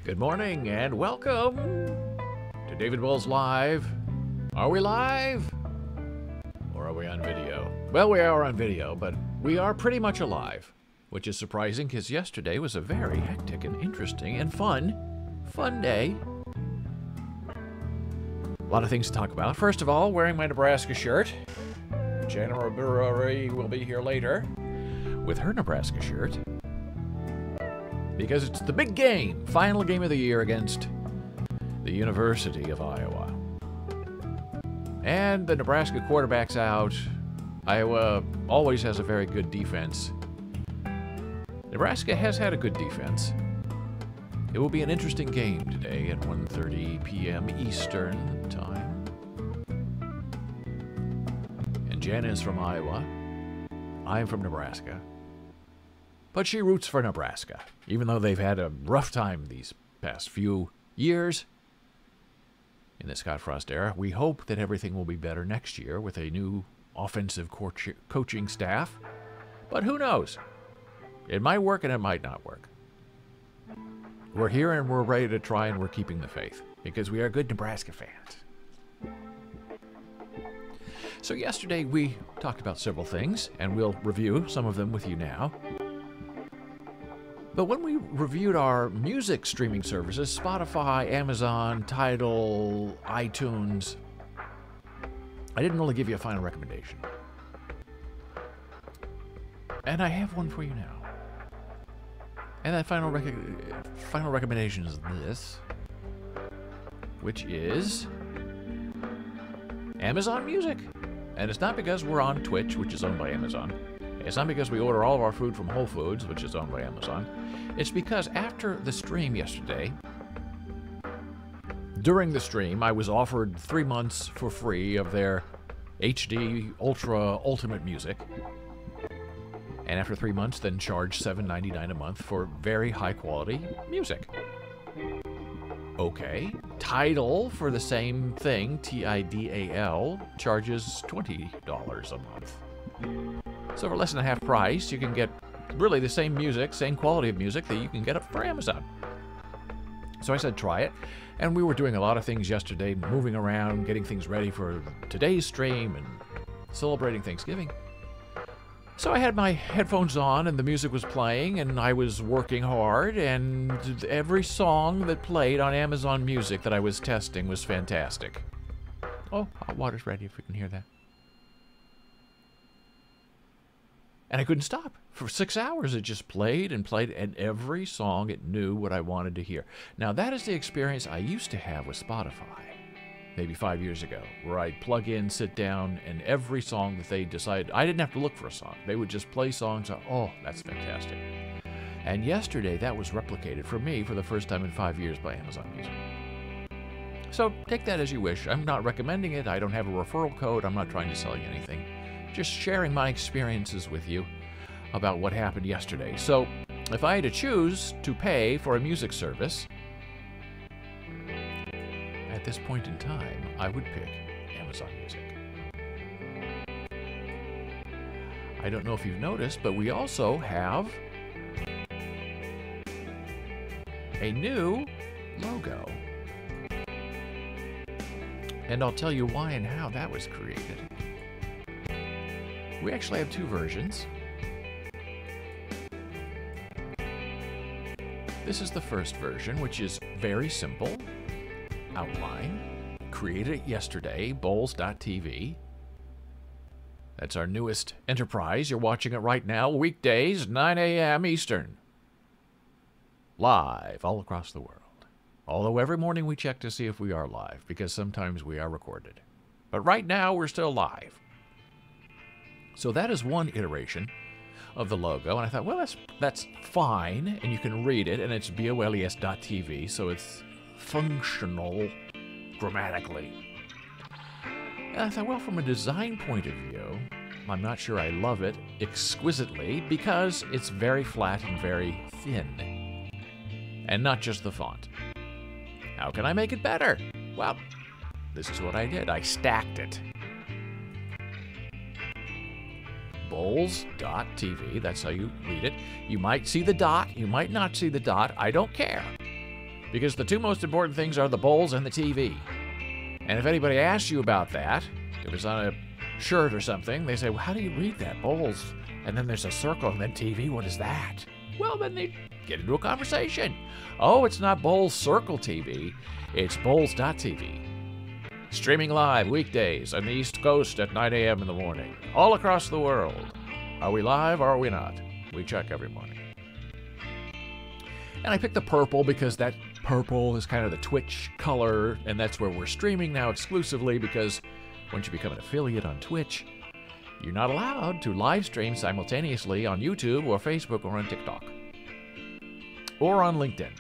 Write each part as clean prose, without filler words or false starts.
Good morning and welcome to David Boles Live. Are we live? Or are we on video? Well, we are on video, but we are pretty much alive, which is surprising because yesterday was a very hectic and interesting and fun day. A lot of things to talk about. First of all, wearing my Nebraska shirt. Janna will be here later with her Nebraska shirt, because it's the big game, final game of the year against the University of Iowa. And the Nebraska quarterback's out. Iowa always has a very good defense. Nebraska has had a good defense. It will be an interesting game today at 1:30 p.m. Eastern Time. And Janna is from Iowa. I'm from Nebraska. But she roots for Nebraska, even though they've had a rough time these past few years in the Scott Frost era. We hope that everything will be better next year with a new offensive coaching staff. But who knows? It might work and it might not work. We're here and we're ready to try, and we're keeping the faith because we are good Nebraska fans. So yesterday we talked about several things, and we'll review some of them with you now. But when we reviewed our music streaming services, Spotify, Amazon, Tidal, iTunes, I didn't really give you a final recommendation. And I have one for you now. And that final recommendation is this, which is Amazon Music. And it's not because we're on Twitch, which is owned by Amazon. It's not because we order all of our food from Whole Foods, which is owned by Amazon. It's because after the stream yesterday, during the stream, I was offered 3 months for free of their HD Ultra Ultimate Music. And after 3 months, then charged $7.99 a month for very high quality music. Okay. Tidal, for the same thing, Tidal, charges $20 a month. So for less than half price, you can get really the same music, same quality of music that you can get up for Amazon. So I said, try it. And we were doing a lot of things yesterday, moving around, getting things ready for today's stream and celebrating Thanksgiving. So I had my headphones on and the music was playing and I was working hard, and every song that played on Amazon Music that I was testing was fantastic. Oh, hot water's ready if we can hear that. And I couldn't stop. For 6 hours it just played and played, and every song it knew what I wanted to hear. Now that is the experience I used to have with Spotify, maybe 5 years ago, where I'd plug in, sit down, and every song that they decided, I didn't have to look for a song. They would just play songs. Oh, that's fantastic. And yesterday that was replicated for me for the first time in 5 years by Amazon Music. So take that as you wish. I'm not recommending it. I don't have a referral code. I'm not trying to sell you anything. Just sharing my experiences with you about what happened yesterday. So if I had to choose to pay for a music service, at this point in time, I would pick Amazon Music. I don't know if you've noticed, but we also have a new logo. And I'll tell you why and how that was created. We actually have two versions. This is the first version, which is very simple. Outline. Created it yesterday, Boles.tv. That's our newest enterprise. You're watching it right now, weekdays, 9 a.m. Eastern. Live all across the world. Although every morning we check to see if we are live, because sometimes we are recorded. But right now, we're still live. So that is one iteration of the logo, and I thought, well, that's fine, and you can read it, and it's boles.tv, so it's functional grammatically. And I thought, well, from a design point of view, I'm not sure I love it exquisitely because it's very flat and very thin, and not just the font. How can I make it better? Well, this is what I did. I stacked it. Boles.tv, that's how you read it. You might see the dot, you might not see the dot, I don't care. Because the two most important things are the bowls and the TV. And if anybody asks you about that, if it's on a shirt or something, they say, well, how do you read that? Bowls. And then there's a circle and then TV. What is that? Well, then they get into a conversation. Oh, it's not Boles Circle TV. It's Boles.tv. Streaming live weekdays on the East Coast at 9 a.m. in the morning. All across the world. Are we live or are we not? We check every morning. And I picked the purple because that purple is kind of the Twitch color, and that's where we're streaming now exclusively, because once you become an affiliate on Twitch, you're not allowed to live stream simultaneously on YouTube or Facebook or on TikTok. Or on LinkedIn.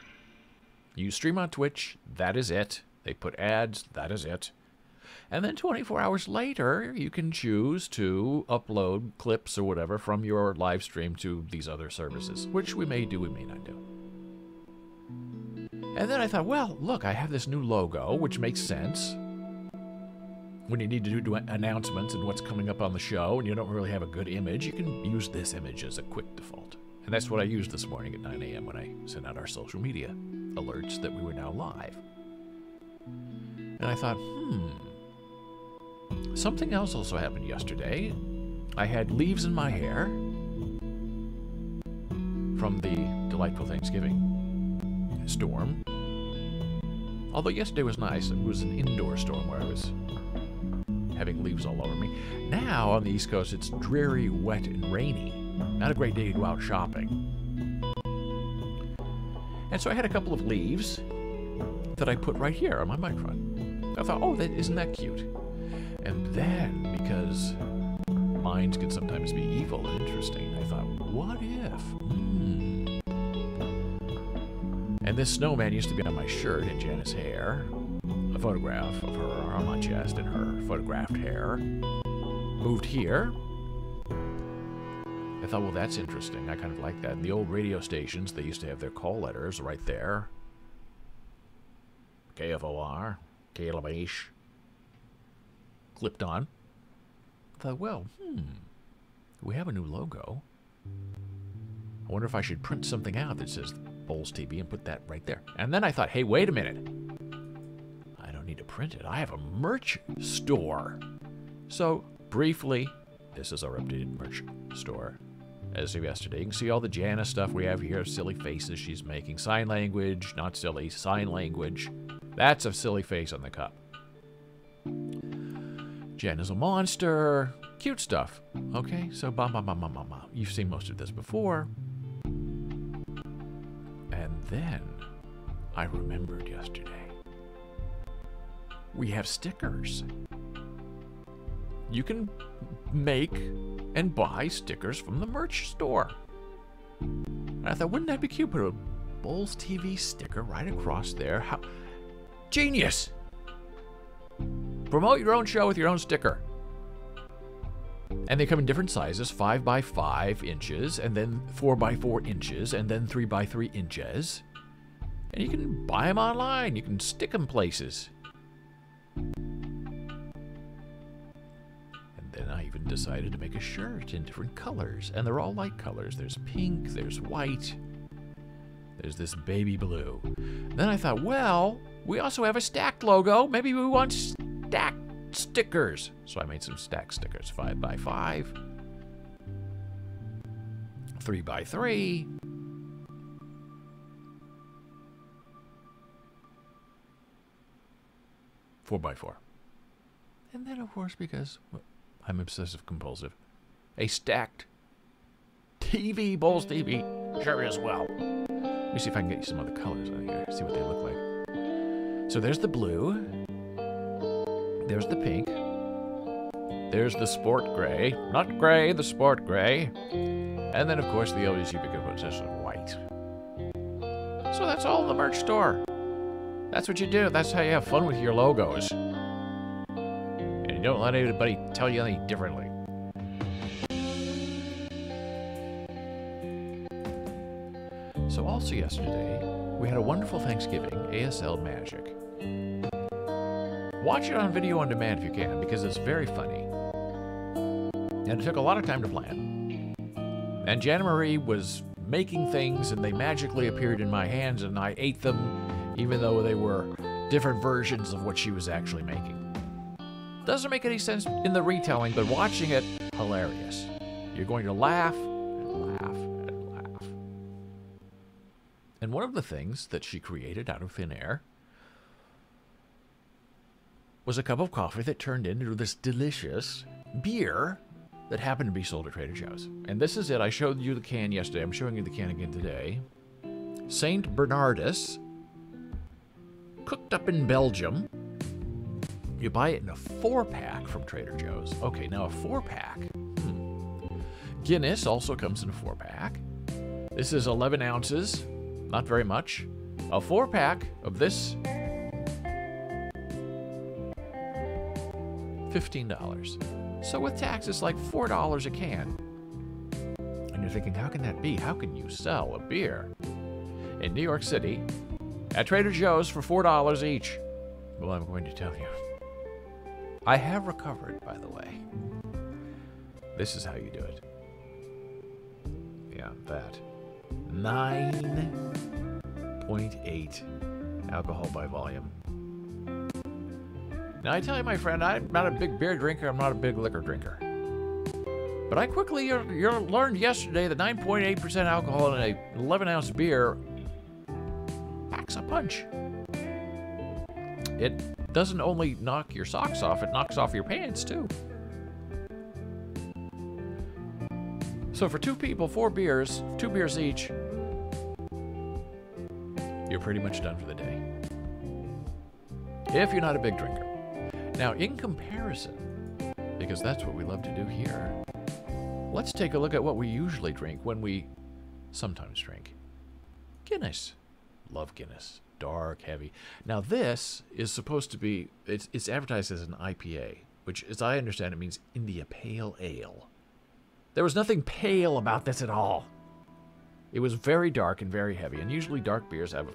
You stream on Twitch, that is it. They put ads, that is it. And then 24 hours later, you can choose to upload clips or whatever from your live stream to these other services, which we may do, we may not do. And then I thought, well, look, I have this new logo, which makes sense. When you need to do announcements and what's coming up on the show, and you don't really have a good image, you can use this image as a quick default. And that's what I used this morning at 9 a.m. when I sent out our social media alerts that we were now live. And I thought, something else also happened yesterday. I had leaves in my hair from the delightful Thanksgiving storm. Although yesterday was nice. It was an indoor storm where I was having leaves all over me. Now on the East Coast, it's dreary, wet, and rainy. Not a great day to go out shopping. And so I had a couple of leaves that I put right here on my microphone. I thought, oh, isn't that cute? And then, because minds can sometimes be evil and interesting, I thought, what if? And this snowman used to be on my shirt in Janna's hair. A photograph of her on my chest and her photographed hair. Moved here. I thought, well, that's interesting. I kind of like that. In the old radio stations, they used to have their call letters right there. KFOR, KLMH. Clipped on. I thought, well, we have a new logo. I wonder if I should print something out that says Boles TV and put that right there. And then I thought, hey, wait a minute. I don't need to print it. I have a merch store. So, briefly, this is our updated merch store. As of yesterday, you can see all the Janna stuff we have here, silly faces she's making. Sign language, not silly, sign language. That's a silly face on the cup. Janna's a monster. Cute stuff. Okay, so you've seen most of this before. And then I remembered yesterday. We have stickers. You can make and buy stickers from the merch store. And I thought, wouldn't that be cute? Put a Boles TV sticker right across there. How genius! Promote your own show with your own sticker. And they come in different sizes, 5 by 5 inches, and then 4 by 4 inches, and then 3 by 3 inches. And you can buy them online. You can stick them places. And then I even decided to make a shirt in different colors. And they're all light colors. There's pink, there's white, there's this baby blue. And then I thought, well, we also have a stacked logo. Maybe we want stacked stickers. So I made some stacked stickers. 5 by 5, 3 by 3, 4 by 4. And then, of course, because I'm obsessive compulsive, a stacked TV, Boles TV, sure as well. Let me see if I can get you some other colors on here, see what they look like. So there's the blue, there's the pink, there's the sport gray, not gray, the sport gray, and then, of course, the always ubiquitous of white. So that's all in the merch store. That's what you do. That's how you have fun with your logos. And you don't let anybody tell you anything differently. So also yesterday, we had a wonderful Thanksgiving, ASL Magic. Watch it on video on demand if you can, because it's very funny. And it took a lot of time to plan. And Janna Marie was making things, and they magically appeared in my hands, and I ate them even though they were different versions of what she was actually making. Doesn't make any sense in the retelling, but watching it, hilarious. You're going to laugh and laugh and laugh. And one of the things that she created out of thin air was a cup of coffee that turned into this delicious beer that happened to be sold at Trader Joe's. And this is it. I showed you the can yesterday. I'm showing you the can again today. Saint Bernardus, cooked up in Belgium. You buy it in a 4-pack from Trader Joe's. Okay, now a 4-pack. Guinness also comes in a 4-pack. This is 11 ounces, not very much. A 4-pack of this, $15. So with tax, it's like $4 a can. And you're thinking, how can that be? How can you sell a beer in New York City at Trader Joe's for $4 each? Well, I'm going to tell you. I have recovered, by the way. This is how you do it. Yeah, that. 9.8 alcohol by volume. Now, I tell you, my friend, I'm not a big beer drinker. I'm not a big liquor drinker. But I quickly learned yesterday that 9.8% alcohol in a 11-ounce beer packs a punch. It doesn't only knock your socks off, it knocks off your pants, too. So for 2 people, 4 beers, 2 beers each, you're pretty much done for the day. If you're not a big drinker. Now, in comparison, because that's what we love to do here, let's take a look at what we usually drink when we sometimes drink. Guinness. Love Guinness. Dark, heavy. Now, this is supposed to be, it's advertised as an IPA, which, as I understand it, means India Pale Ale. There was nothing pale about this at all. It was very dark and very heavy, and usually dark beers have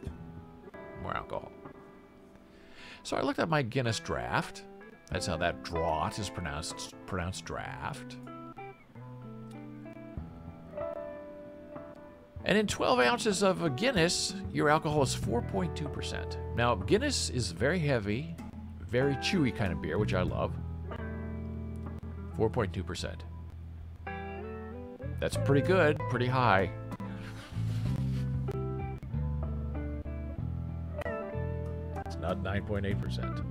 more alcohol. So I looked at my Guinness draft. That's how that draught is pronounced draft. And in 12 ounces of a Guinness, your alcohol is 4.2%. Now, Guinness is very heavy, very chewy kind of beer, which I love. 4.2%. That's pretty good, pretty high. It's not 9.8%.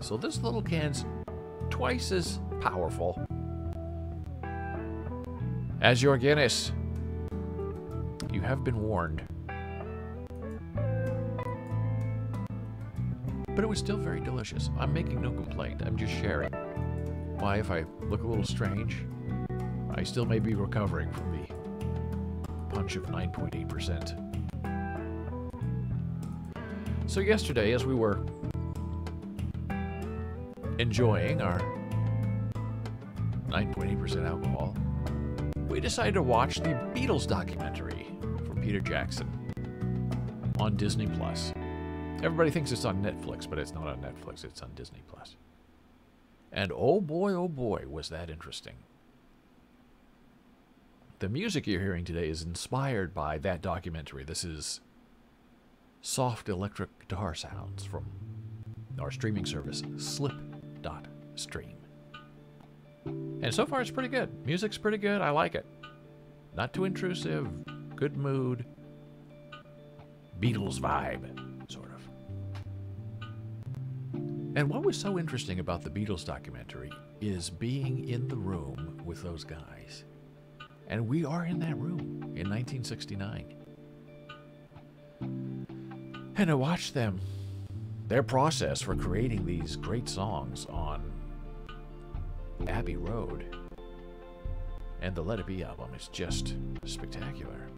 So this little can's twice as powerful as your Guinness. You have been warned. But it was still very delicious. I'm making no complaint. I'm just sharing. Why, if I look a little strange, I still may be recovering from the punch of 9.8%. So yesterday, as we were enjoying our 9.8% alcohol, we decided to watch the Beatles documentary from Peter Jackson on Disney+. Everybody thinks it's on Netflix, but it's not on Netflix. It's on Disney+. And oh boy, was that interesting. The music you're hearing today is inspired by that documentary. This is soft electric guitar sounds from our streaming service, slip.stream. And so far, it's pretty good. Music's pretty good. I like it. Not too intrusive. Good mood. Beatles vibe, sort of. And what was so interesting about the Beatles documentary is being in the room with those guys. And we are in that room in 1969. And to watch them, their process for creating these great songs on Abbey Road and the Let It Be album is just spectacular.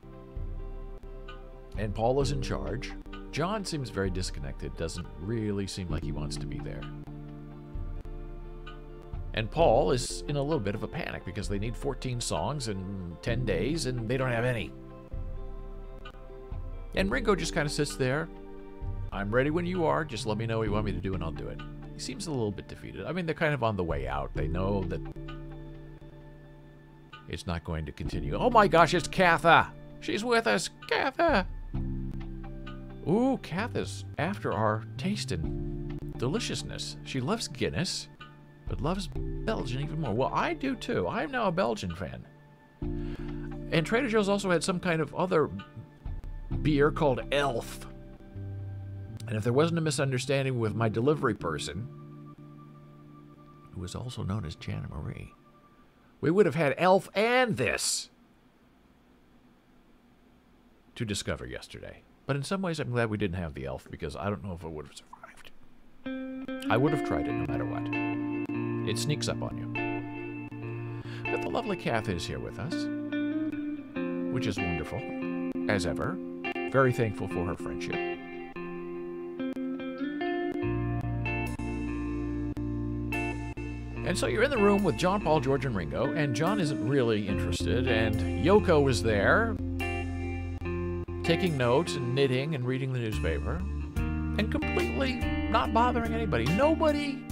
And Paul is in charge. John seems very disconnected, doesn't really seem like he wants to be there. And Paul is in a little bit of a panic because they need 14 songs in 10 days and they don't have any. And Ringo just kind of sits there. I'm ready when you are. Just let me know what you want me to do and I'll do it. He seems a little bit defeated. I mean, they're kind of on the way out. They know that it's not going to continue. Oh my gosh, it's Katha. She's with us. Katha. Ooh, Kath is after our taste and deliciousness. She loves Guinness, but loves Belgian even more. Well, I do too. I'm now a Belgian fan. And Trader Joe's also had some kind of other beer called Elf. And if there wasn't a misunderstanding with my delivery person, who was also known as Janna Marie, we would have had Elf and this to discover yesterday. But in some ways, I'm glad we didn't have the Elf, because I don't know if it would have survived. I would have tried it no matter what. It sneaks up on you. But the lovely Kath is here with us, which is wonderful, as ever. Very thankful for her friendship. And so you're in the room with John, Paul, George, and Ringo, and John isn't really interested, and Yoko is there, taking notes and knitting and reading the newspaper, and completely not bothering anybody. Nobody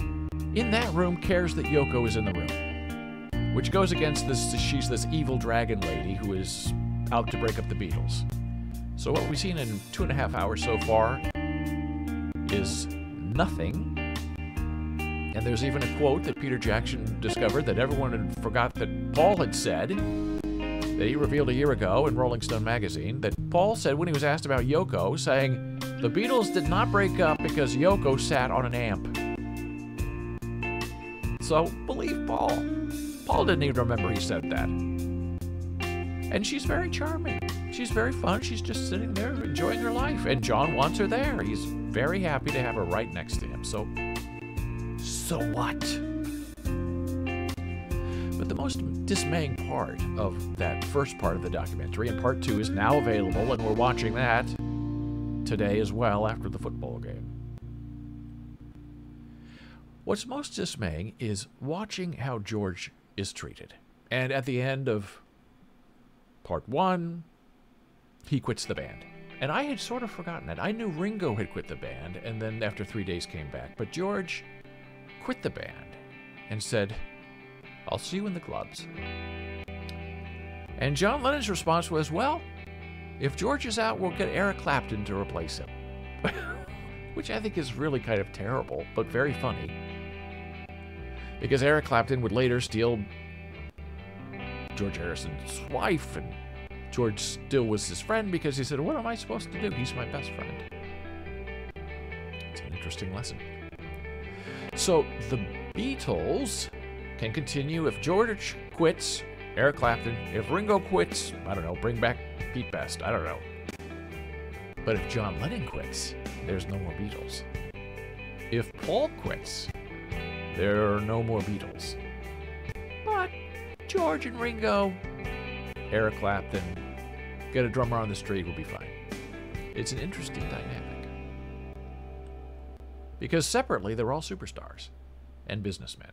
in that room cares that Yoko is in the room, which goes against this. She's this evil dragon lady who is out to break up the Beatles. So what we've seen in 2.5 hours so far is nothing. And there's even a quote that Peter Jackson discovered that everyone had forgot that Paul had said, that he revealed a year ago in Rolling Stone magazine, that Paul said when he was asked about Yoko, saying, the Beatles did not break up because Yoko sat on an amp. So believe Paul. Paul didn't even remember he said that. And she's very charming. She's very fun. She's just sitting there enjoying her life. And John wants her there. He's very happy to have her right next to him. So what? But the most dismaying part of that first part of the documentary, and part 2 is now available, and we're watching that today as well after the football game. What's most dismaying is watching how George is treated. And at the end of part 1, he quits the band. And I had sort of forgotten that. I knew Ringo had quit the band, and then after 3 days came back. But George quit the band and said, I'll see you in the clubs. And John Lennon's response was, well, if George is out, we'll get Eric Clapton to replace him. Which I think is really kind of terrible, but very funny. Because Eric Clapton would later steal George Harrison's wife, and George still was his friend because he said, what am I supposed to do? He's my best friend. It's an interesting lesson. So the Beatles can continue if George quits, Eric Clapton. If Ringo quits, I don't know, bring back Pete Best. I don't know. But if John Lennon quits, there's no more Beatles. If Paul quits, there are no more Beatles. But George and Ringo, Eric Clapton, get a drummer on the street, will be fine. It's an interesting dynamic. Because separately, they're all superstars and businessmen.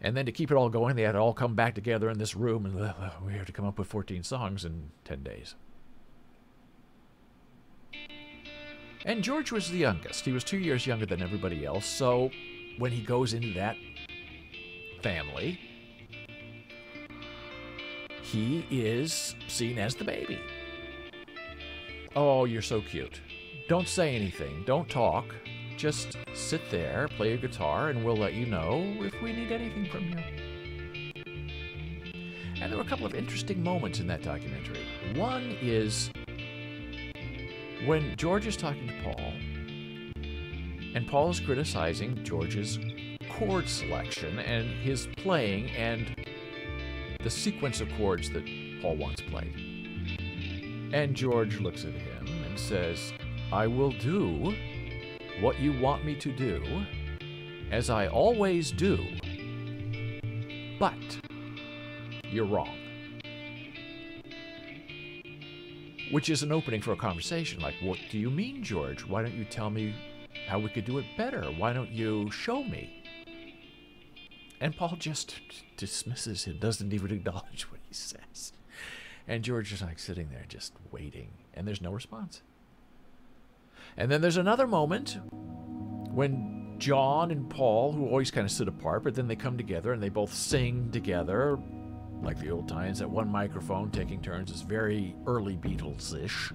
And then to keep it all going, they had to all come back together in this room, and we have to come up with 14 songs in 10 days. And George was the youngest. He was 2 years younger than everybody else, so when he goes into that family, he is seen as the baby. Oh, you're so cute. Don't say anything. Don't talk. Just sit there, play your guitar, and we'll let you know if we need anything from you. And there were a couple of interesting moments in that documentary. One is when George is talking to Paul, and Paul is criticizing George's chord selection and his playing and the sequence of chords that Paul wants played. And George looks at him and says, I will do what you want me to do, as I always do, but you're wrong. Which is an opening for a conversation, like, what do you mean, George? Why don't you tell me how we could do it better? Why don't you show me? And Paul just dismisses him, doesn't even acknowledge what he says. And George is like sitting there just waiting, and there's no response. And then there's another moment when John and Paul, who always kind of sit apart, but then they come together and they both sing together, like the old times, at one microphone, taking turns. It's very early Beatles-ish.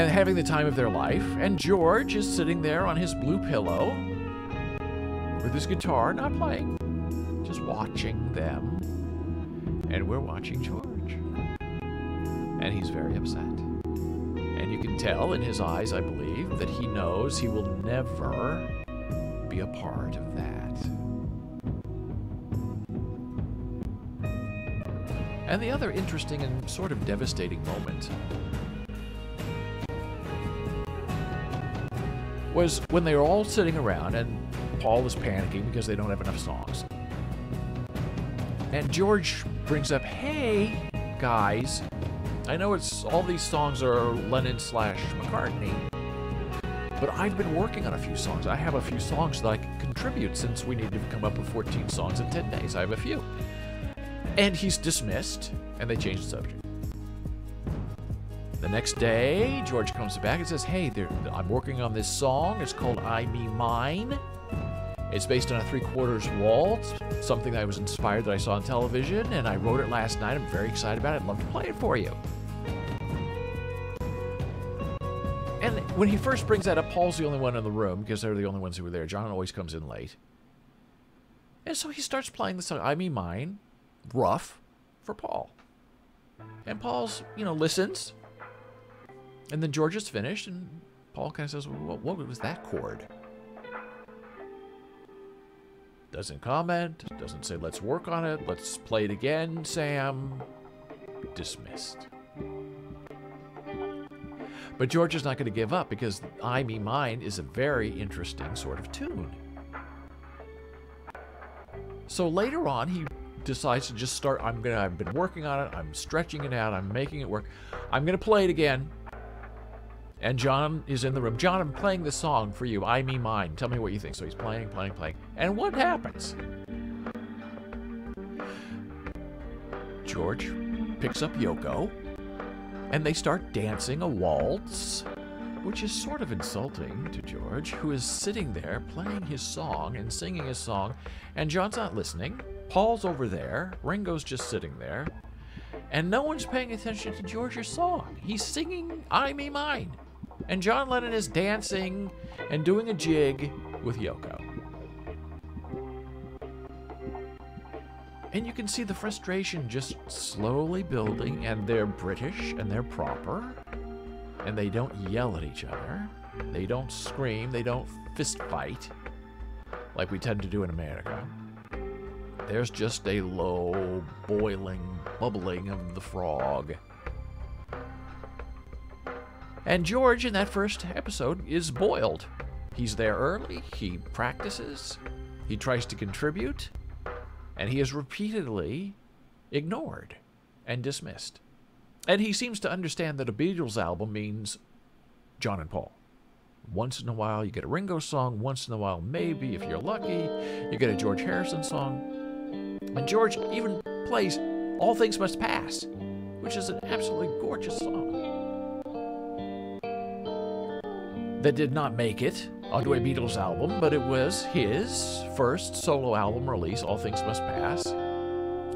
and having the time of their life. And George is sitting there on his blue pillow with his guitar, not playing, just watching them. And we're watching George. And he's very upset. And you can tell in his eyes, I believe, that he knows he will never be a part of that. And the other interesting and sort of devastating moment was when they were all sitting around and Paul is panicking because they don't have enough songs. And George brings up, hey, guys, I know it's all these songs are Lennon/McCartney, but I've been working on a few songs. I have a few songs that I can contribute since we need to come up with 14 songs in 10 days. I have a few. And he's dismissed, and they change the subject. The next day, George comes back and says, hey, I'm working on this song. It's called I Me Mine. It's based on a 3/4 waltz, something that I was inspired that I saw on television, and I wrote it last night. I'm very excited about it. I'd love to play it for you. And when he first brings that up, Paul's the only one in the room because they're the only ones who were there. John always comes in late. And so he starts playing the song, I Me Mine, rough, for Paul. And Paul's, listens. And then George is finished, and Paul kind of says, well, what was that chord? Doesn't comment, doesn't say, let's work on it, let's play it again, Sam. Dismissed. But George is not going to give up because I Me Mine is a very interesting sort of tune. So later on, he decides to just start, I've been working on it, I'm stretching it out, I'm making it work. I'm going to play it again. And John is in the room. John, I'm playing this song for you, I Me Mine. Tell me what you think. So he's playing. And what happens? George picks up Yoko, and they start dancing a waltz, which is sort of insulting to George, who is sitting there playing his song and singing his song, and John's not listening. Paul's over there. Ringo's just sitting there. And no one's paying attention to George's song. He's singing I Me Mine. And John Lennon is dancing and doing a jig with Yoko. And you can see the frustration just slowly building, and they're British and they're proper. And they don't yell at each other. They don't scream. They don't fist fight like we tend to do in America. There's just a low, boiling, bubbling of the frog. And George, in that first episode, is boiled. He's there early, he practices, he tries to contribute, and he is repeatedly ignored and dismissed. And he seems to understand that a Beatles album means John and Paul. Once in a while, you get a Ringo song. Once in a while, maybe, if you're lucky, you get a George Harrison song. And George even plays All Things Must Pass, which is an absolutely gorgeous song that did not make it onto a Beatles album, but it was his first solo album release, All Things Must Pass.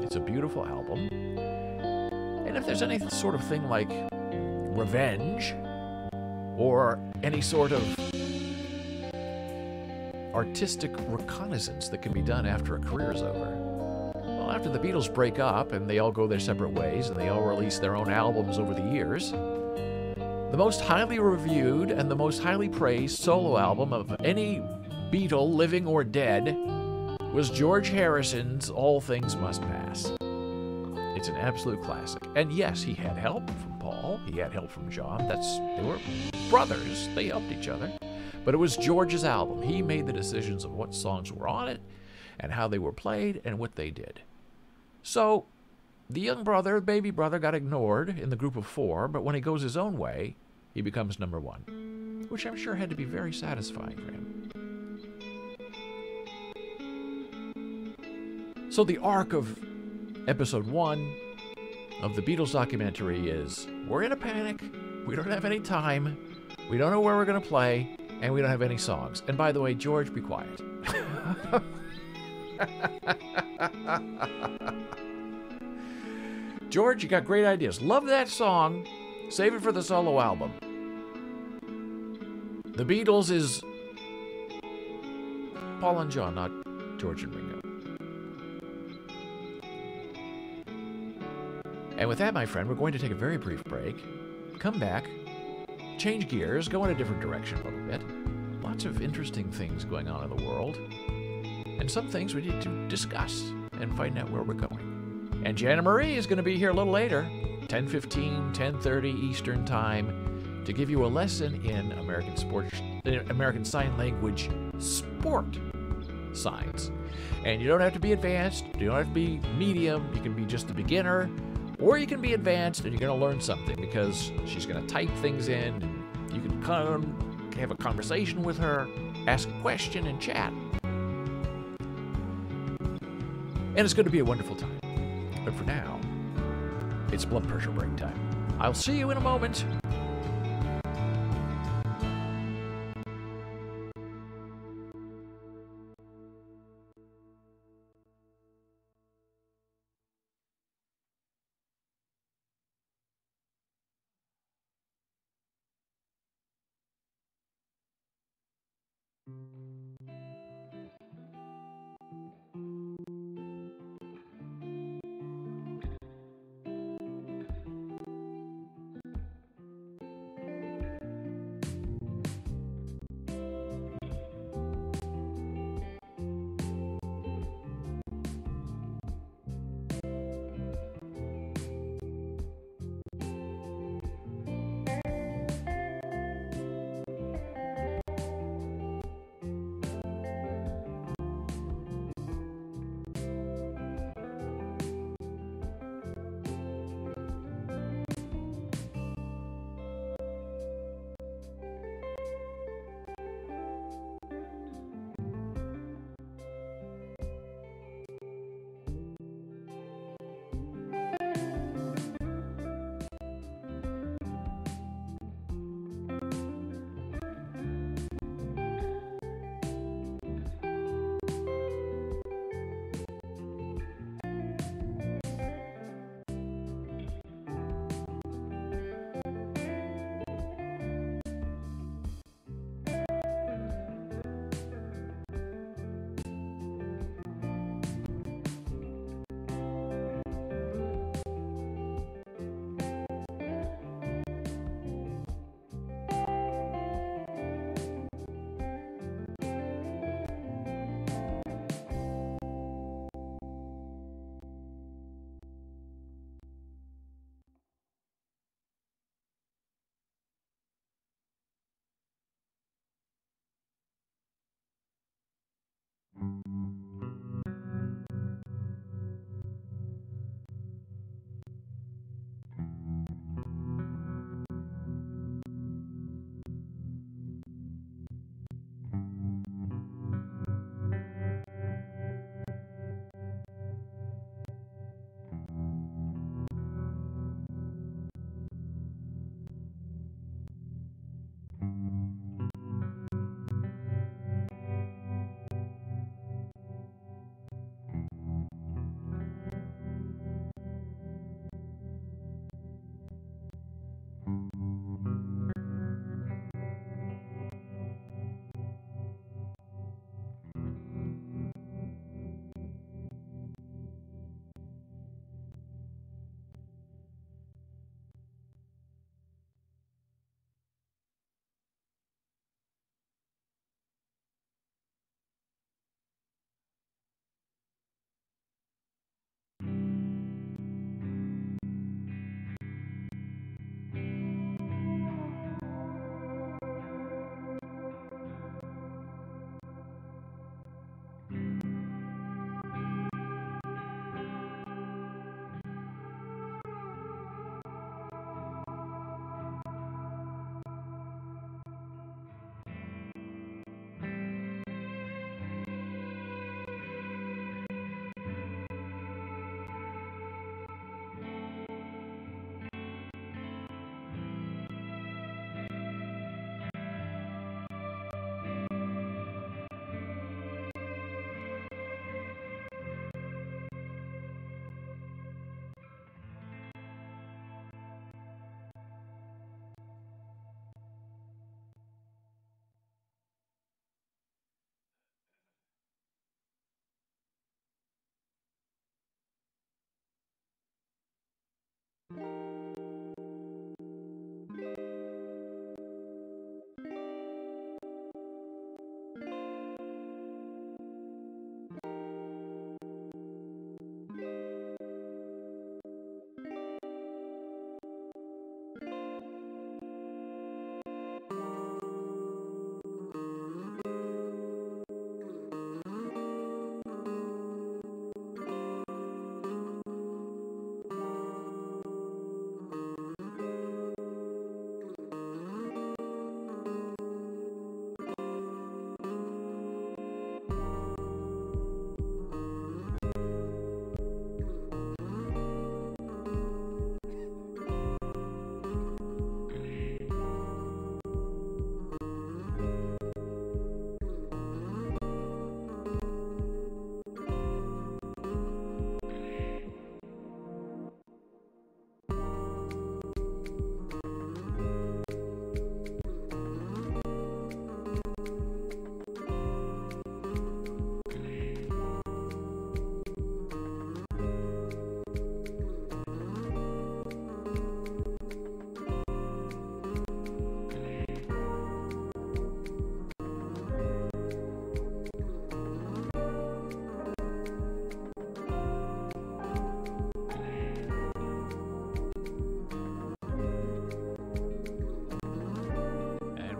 It's a beautiful album. And if there's any sort of thing like revenge or any sort of artistic reconnaissance that can be done after a career is over, well, after the Beatles break up and they all go their separate ways and they all release their own albums over the years, the most highly reviewed and the most highly praised solo album of any Beatle, living or dead, was George Harrison's All Things Must Pass. It's an absolute classic. And yes, he had help from Paul. He had help from John. They were brothers. They helped each other. But it was George's album. He made the decisions of what songs were on it and how they were played and what they did. So the young brother, baby brother, got ignored in the group of four, but when he goes his own way, he becomes number one, which I'm sure had to be very satisfying for him. So the arc of episode 1 of the Beatles documentary is, we're in a panic, we don't have any time, we don't know where we're going to play, and we don't have any songs. And by the way, George, be quiet. George, you got great ideas. Love that song. Save it for the solo album. The Beatles is Paul and John, not George and Ringo. And with that, my friend, we're going to take a very brief break, come back, change gears, go in a different direction a little bit. Lots of interesting things going on in the world, and some things we need to discuss and find out where we're going. And Janna Marie is going to be here a little later, 10:15, 10:30 Eastern Time, to give you a lesson in American Sign Language sport signs. And you don't have to be advanced, you don't have to be medium, you can be just a beginner, or you can be advanced and you're going to learn something, because she's going to type things in, and you can come have a conversation with her, ask a question, and chat. And it's going to be a wonderful time. But for now, it's blood pressure break time. I'll see you in a moment.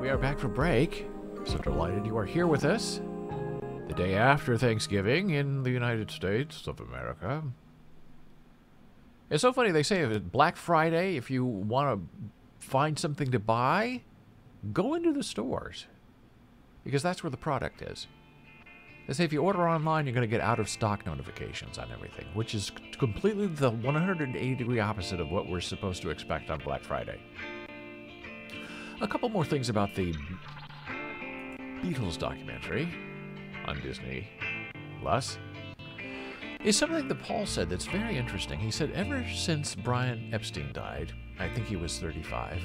We are back for break. So delighted you are here with us. The day after Thanksgiving in the United States of America. It's so funny, they say if Black Friday, if you want to find something to buy, go into the stores. Because that's where the product is. They say if you order online, you're going to get out-of-stock notifications on everything, which is completely the 180-degree opposite of what we're supposed to expect on Black Friday. A couple more things about the Beatles documentary on Disney Plus is something that Paul said that's very interesting. He said ever since Brian Epstein died, I think he was 35,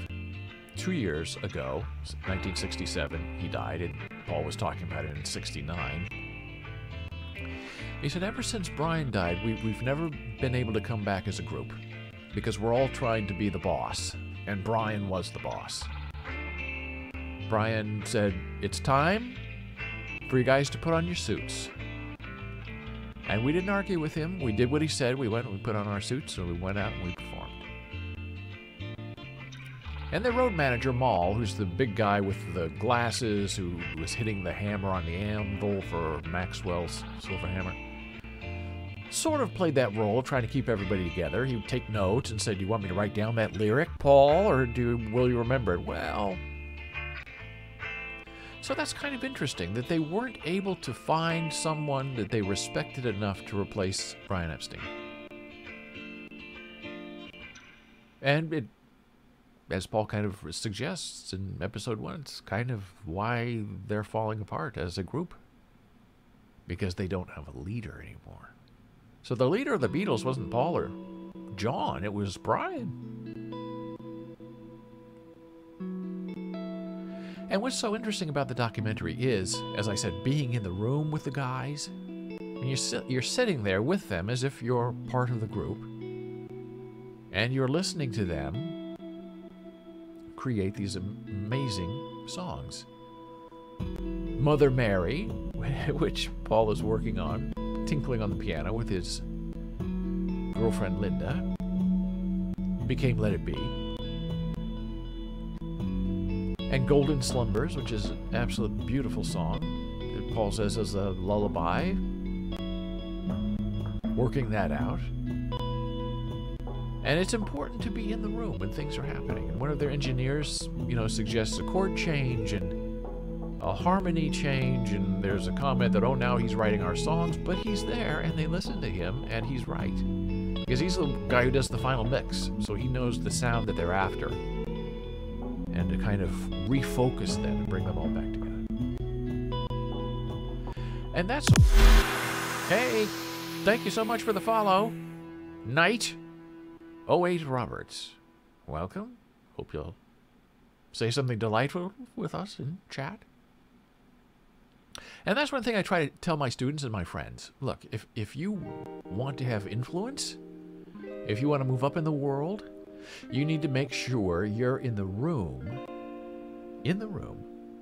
2 years ago, 1967, he died, and Paul was talking about it in 69. He said ever since Brian died, we've never been able to come back as a group because we're all trying to be the boss, and Brian was the boss. Brian said, it's time for you guys to put on your suits. And we didn't argue with him. We did what he said. We went and we put on our suits, and we went out and we performed. And the road manager, Maul, who's the big guy with the glasses who was hitting the hammer on the anvil for Maxwell's silver hammer, sort of played that role of trying to keep everybody together. He would take notes and said, do you want me to write down that lyric, Paul, or will you remember it? Well... So that's kind of interesting, that they weren't able to find someone that they respected enough to replace Brian Epstein. And it, as Paul kind of suggests in episode 1, it's kind of why they're falling apart as a group. Because they don't have a leader anymore. So the leader of the Beatles wasn't Paul or John, it was Brian. And what's so interesting about the documentary is, as I said, being in the room with the guys. And you're sitting there with them as if you're part of the group. And you're listening to them create these amazing songs. Mother Mary, which Paul is working on, tinkling on the piano with his girlfriend Linda, became Let It Be. And Golden Slumbers, which is an absolute beautiful song that Paul says is a lullaby. Working that out. And it's important to be in the room when things are happening. And one of their engineers, suggests a chord change and a harmony change. And there's a comment that, oh, now he's writing our songs. But he's there, and they listen to him, and he's right. Because he's the guy who does the final mix. So he knows the sound that they're after. And to kind of refocus them and bring them all back together. And that's... Hey, thank you so much for the follow. Knight 08 Roberts. Welcome. Hope you'll say something delightful with us in chat. And that's one thing I try to tell my students and my friends. Look, if you want to have influence, If you want to move up in the world, you need to make sure you're in the room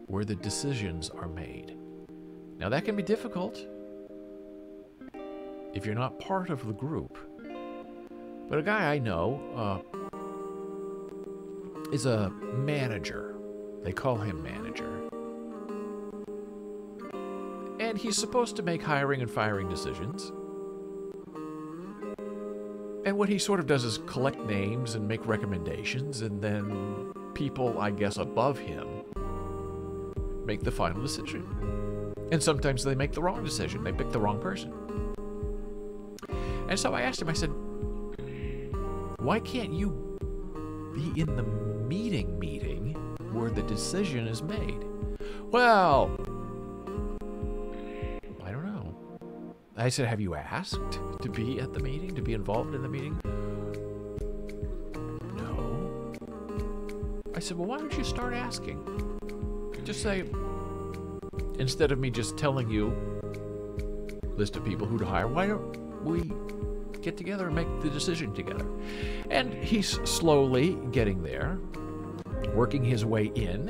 where the decisions are made. Now that can be difficult if you're not part of the group. But a guy I know is a manager. They call him manager. And he's supposed to make hiring and firing decisions. And what he sort of does is collect names and make recommendations, and then people, I guess, above him make the final decision. And sometimes they make the wrong decision. They pick the wrong person. And so I asked him, I said, why can't you be in the meeting where the decision is made? Well, I don't know. I said, have you asked to be at the meeting, to be involved in the meeting? No. I said, well, why don't you start asking? Just say, instead of me just telling you list of people who to hire, why don't we get together and make the decision together? And he's slowly getting there, working his way in,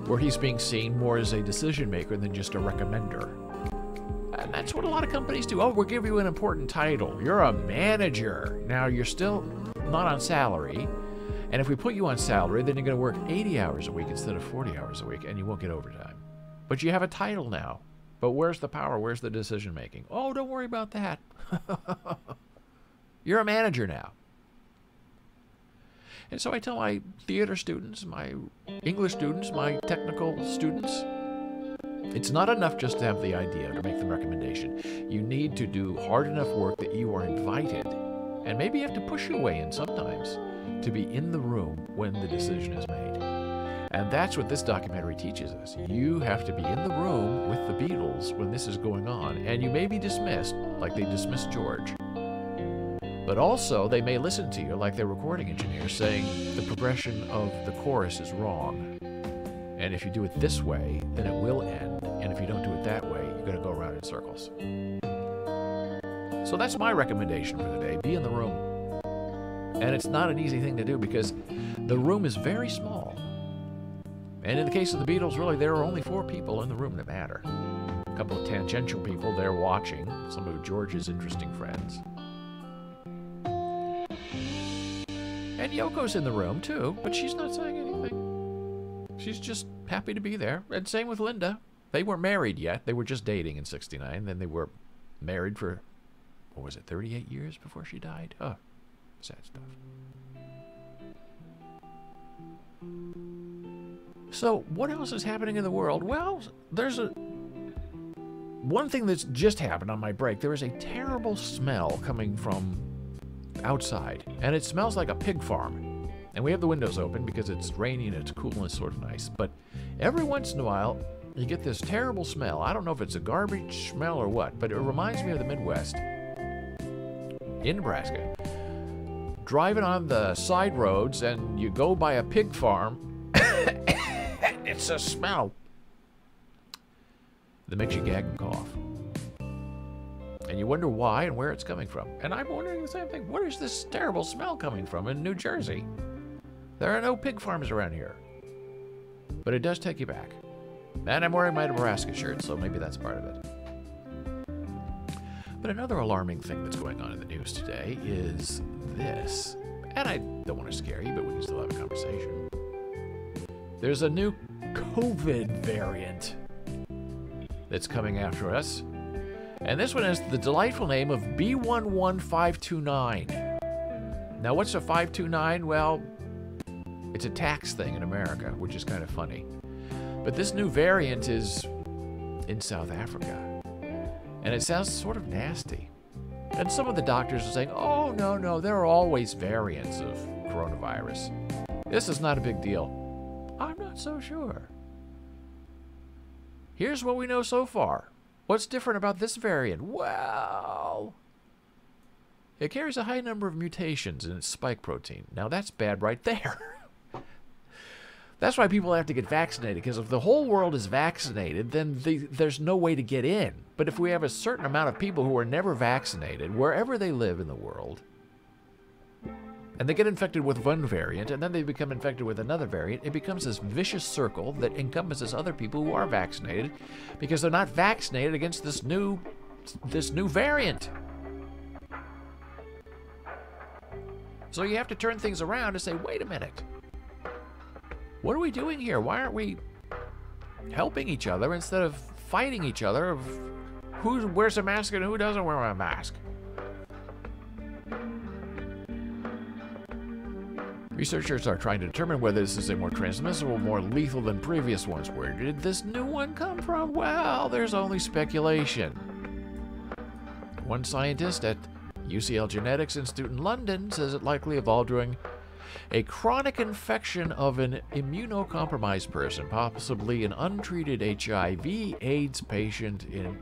where he's being seen more as a decision maker than just a recommender. And that's what a lot of companies do. Oh, we'll give you an important title. You're a manager. Now, you're still not on salary. And if we put you on salary, then you're going to work 80 hours a week instead of 40 hours a week, and you won't get overtime. But you have a title now. But where's the power? Where's the decision making? Oh, don't worry about that. You're a manager now. And so I tell my theater students, my English students, my technical students, it's not enough just to have the idea, to make the recommendation. You need to do hard enough work that you are invited, and maybe you have to push your way in sometimes, to be in the room when the decision is made. And that's what this documentary teaches us. You have to be in the room with the Beatles when this is going on, and you may be dismissed, like they dismissed George. But also, they may listen to you, like their recording engineer, saying the progression of the chorus is wrong. And if you do it this way, then it will end. And if you don't do it that way, you're going to go around in circles. So that's my recommendation for the day. Be in the room. And it's not an easy thing to do because the room is very small. And in the case of the Beatles, really, there are only 4 people in the room that matter. A couple of tangential people there watching, some of George's interesting friends. And Yoko's in the room, too, but she's not saying anything. She's just happy to be there. And same with Linda. They weren't married yet. They were just dating in '69. Then they were married for, what was it, 38 years before she died? Oh, sad stuff. So, what else is happening in the world? Well, there's one thing that's just happened on my break. There is a terrible smell coming from outside, and it smells like a pig farm. And we have the windows open because it's rainy and it's cool and it's sort of nice. But every once in a while, you get this terrible smell. I don't know if it's a garbage smell or what, but it reminds me of the Midwest in Nebraska. Driving on the side roads and you go by a pig farm, it's a smell that makes you gag and cough. And you wonder why and where it's coming from. And I'm wondering the same thing. Where is this terrible smell coming from in New Jersey? There are no pig farms around here. But it does take you back. And I'm wearing my Nebraska shirt, so maybe that's part of it. But another alarming thing that's going on in the news today is this. And I don't want to scare you, but we can still have a conversation. There's a new COVID variant that's coming after us. And this one has the delightful name of B11529. Now, what's a 529? Well, it's a tax thing in America, which is kind of funny. But this new variant is in South Africa. And it sounds sort of nasty. And some of the doctors are saying, oh, no, there are always variants of coronavirus. This is not a big deal. I'm not so sure. Here's what we know so far. What's different about this variant? Well, it carries a high number of mutations in its spike protein. Now, that's bad right there. That's why people have to get vaccinated, because if the whole world is vaccinated, then there's no way to get in. But if we have a certain amount of people who are never vaccinated, wherever they live in the world, and they get infected with one variant, and then they become infected with another variant. It becomes this vicious circle that encompasses other people who are vaccinated because they're not vaccinated against this new variant. So you have to turn things around and say, wait a minute. What are we doing here? Why aren't we helping each other instead of fighting each other of who wears a mask and who doesn't wear a mask? Researchers are trying to determine whether this is a more transmissible, more lethal than previous ones. Where did this new one come from? Well, there's only speculation. One scientist at UCL Genetics Institute in London says it likely evolved during a chronic infection of an immunocompromised person, possibly an untreated HIV/AIDS patient in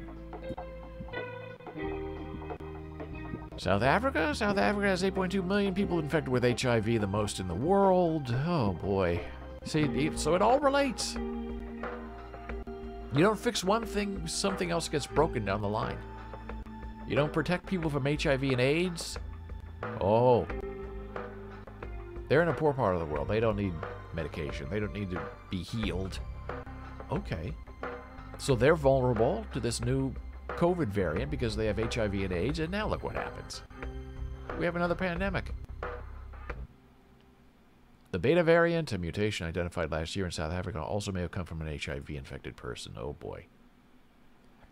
South Africa. South Africa has 8.2 million people infected with HIV, the most in the world. Oh boy. See, so it all relates. You don't fix one thing, something else gets broken down the line. You don't protect people from HIV and AIDS. Oh. They're in a poor part of the world. They don't need medication. They don't need to be healed. Okay. So they're vulnerable to this new COVID variant because they have HIV and AIDS, and now look what happens. We have another pandemic. The Beta variant, a mutation identified last year in South Africa, also may have come from an HIV-infected person. Oh boy.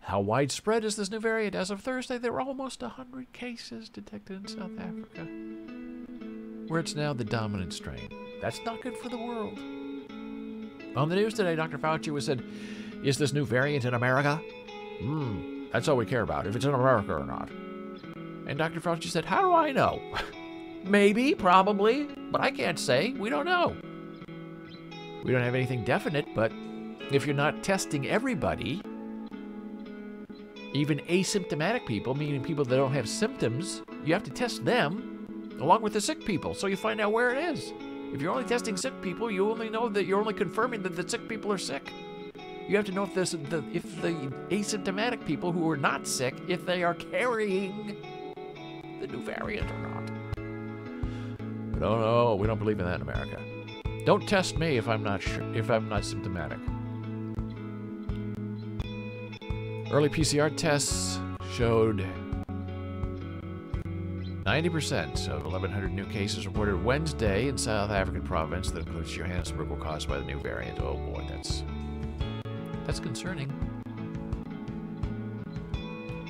How widespread is this new variant? As of Thursday, there were almost 100 cases detected in South Africa, where it's now the dominant strain. That's not good for the world. On the news today, Dr. Fauci was said, is this new variant in America? That's all we care about, if it's in America or not. And Dr. Fauci said, how do I know? Maybe, probably, but I can't say. We don't know. We don't have anything definite, but if you're not testing everybody, even asymptomatic people, meaning people that don't have symptoms, you have to test them along with the sick people so you find out where it is. If you're only testing sick people, you only know that you're only confirming that the sick people are sick. You have to know if the asymptomatic people who are not sick, if they are carrying the new variant or not. But oh no, we don't believe in that in America. Don't test me if I'm not symptomatic. Early PCR tests showed 90% of 1,100 new cases reported Wednesday in South African province, that includes Johannesburg, were caused by the new variant. Oh boy, that's concerning.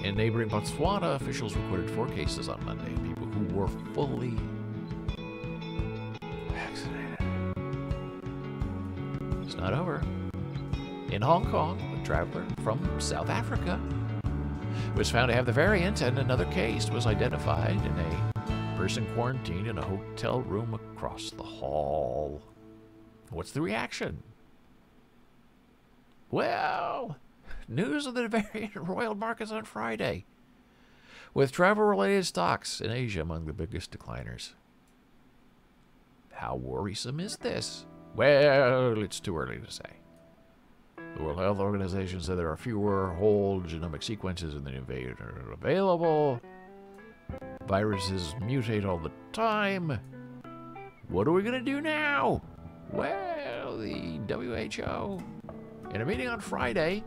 In neighboring Botswana, officials reported 4 cases on Monday of people who were fully vaccinated. It's not over. In Hong Kong, a traveler from South Africa was found to have the variant, and another case was identified in a person quarantined in a hotel room across the hall. What's the reaction? Well, news of the variant roiled markets on Friday, with travel-related stocks in Asia among the biggest decliners. How worrisome is this? Well, it's too early to say. The World Health Organization said there are fewer whole genomic sequences in the new variant available. Viruses mutate all the time. What are we going to do now? Well, the WHO, in a meeting on Friday,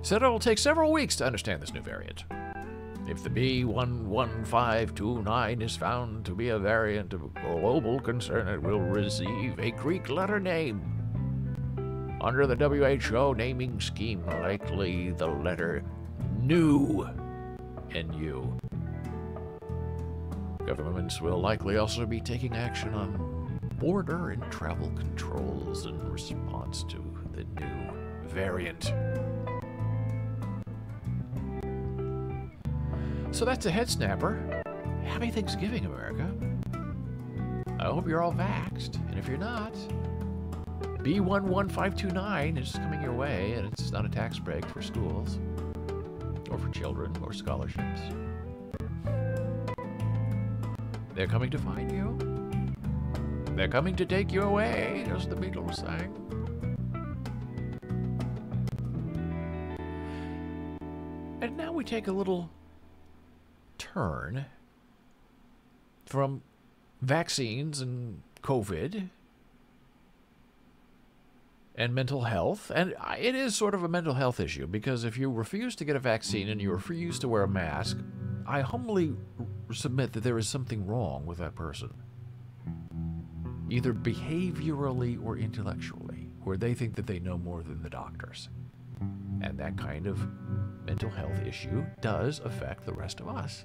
said it will take several weeks to understand this new variant. If the B11529 is found to be a variant of global concern, it will receive a Greek letter name. Under the WHO naming scheme, likely the letter NU. N-U. Governments will likely also be taking action on border and travel controls in response to the new variant. So that's a head snapper. Happy Thanksgiving, America. I hope you're all vaxxed, and if you're not, B11529 is coming your way, and it's not a tax break for schools, or for children, or scholarships. They're coming to find you. They're coming to take you away, as the Beatles sang. And now we take a little turn from vaccines and COVID and mental health. And it is sort of a mental health issue, because if you refuse to get a vaccine and you refuse to wear a mask, I humbly submit that there is something wrong with that person, either behaviorally or intellectually, where they think that they know more than the doctors. And that kind of mental health issue does affect the rest of us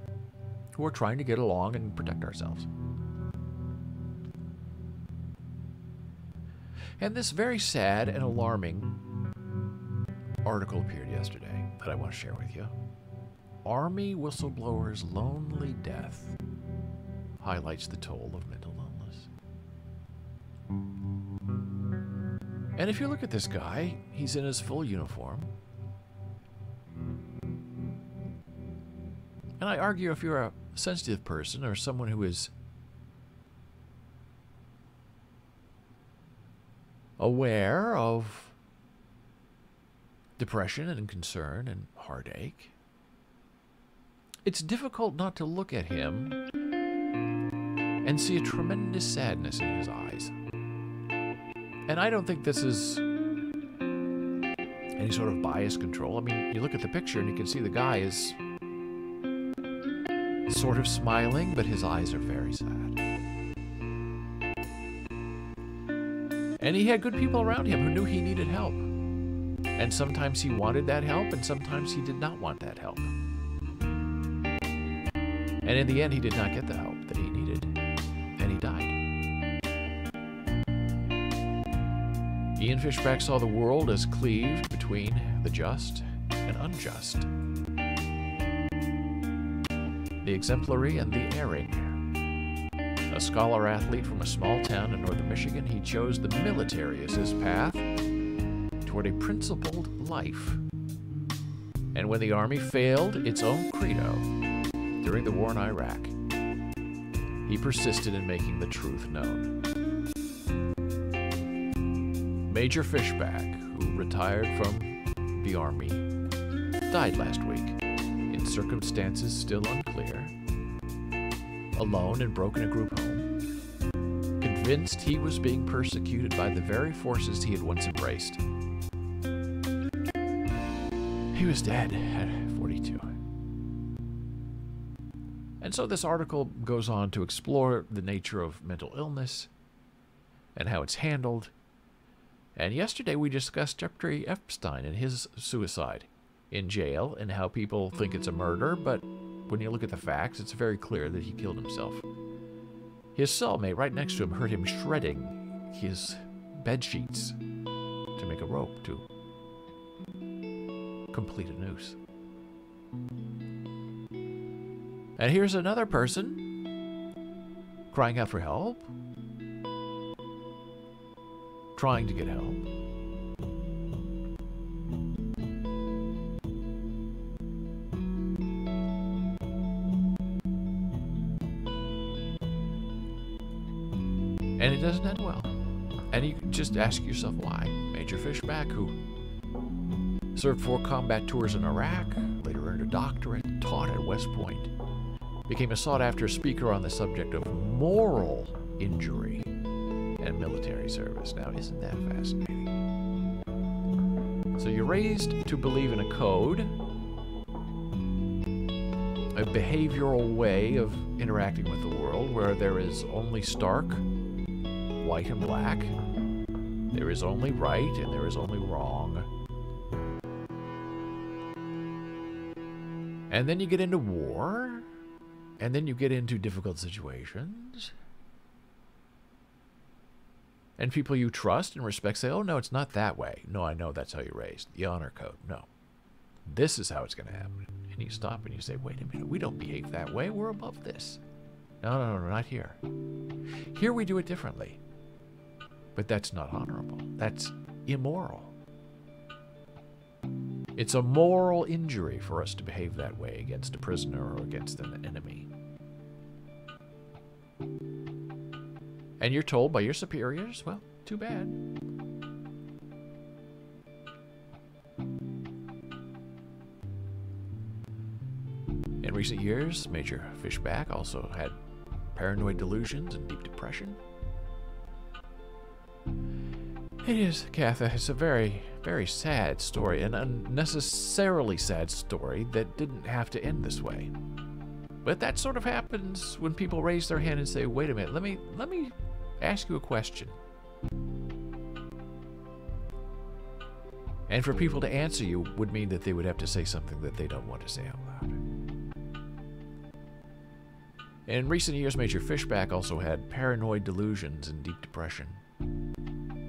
who are trying to get along and protect ourselves. And this very sad and alarming article appeared yesterday that I want to share with you. Army whistleblower's lonely death highlights the toll of mental illness. And if you look at this guy, he's in his full uniform. And I argue, if you're a sensitive person or someone who is aware of depression and concern and heartache, it's difficult not to look at him and see a tremendous sadness in his eyes. And I don't think this is any sort of bias control. I mean, you look at the picture and you can see the guy is sort of smiling, but his eyes are very sad. And he had good people around him who knew he needed help. And sometimes he wanted that help, and sometimes he did not want that help. And in the end, he did not get the help that he needed, and he died. Ian Fishback saw the world as cleaved between the just and unjust, the exemplary and the erring. A scholar athlete from a small town in northern Michigan, he chose the military as his path toward a principled life. And when the Army failed its own credo during the war in Iraq, he persisted in making the truth known. Major Fishback, who retired from the Army, died last week in circumstances still unclear, alone and broke in a group home, convinced he was being persecuted by the very forces he had once embraced. He was dead at 42. And so this article goes on to explore the nature of mental illness and how it's handled. And yesterday we discussed Jeffrey Epstein and his suicide in jail and how people think it's a murder, but when you look at the facts, it's very clear that he killed himself. His cellmate right next to him heard him shredding his bed sheets to make a rope to complete a noose. And here's another person crying out for help, trying to get help. And it doesn't end well. And you just ask yourself why. Major Fishback, who served 4 combat tours in Iraq, later earned a doctorate, taught at West Point, became a sought-after speaker on the subject of moral injury and military service. Now, isn't that fascinating? So you're raised to believe in a code, a behavioral way of interacting with the world where there is only stark white and black, there is only right and there is only wrong. And then you get into war, and then you get into difficult situations, and people you trust and respect say, oh, no, it's not that way. No, I know that's how you're raised. The honor code. No. This is how it's going to happen. And you stop and you say, wait a minute, we don't behave that way. We're above this. No, not here. Here we do it differently. But that's not honorable. That's immoral. It's a moral injury for us to behave that way against a prisoner or against an enemy. And you're told by your superiors, well, too bad. In recent years, Major Fishback also had paranoid delusions, and deep depression. It is, Katha, it's a very, very sad story, an unnecessarily sad story that didn't have to end this way. But that sort of happens when people raise their hand and say, wait a minute, let me ask you a question. And for people to answer you would mean that they would have to say something that they don't want to say out loud. In recent years, Major Fishback also had paranoid delusions and deep depression.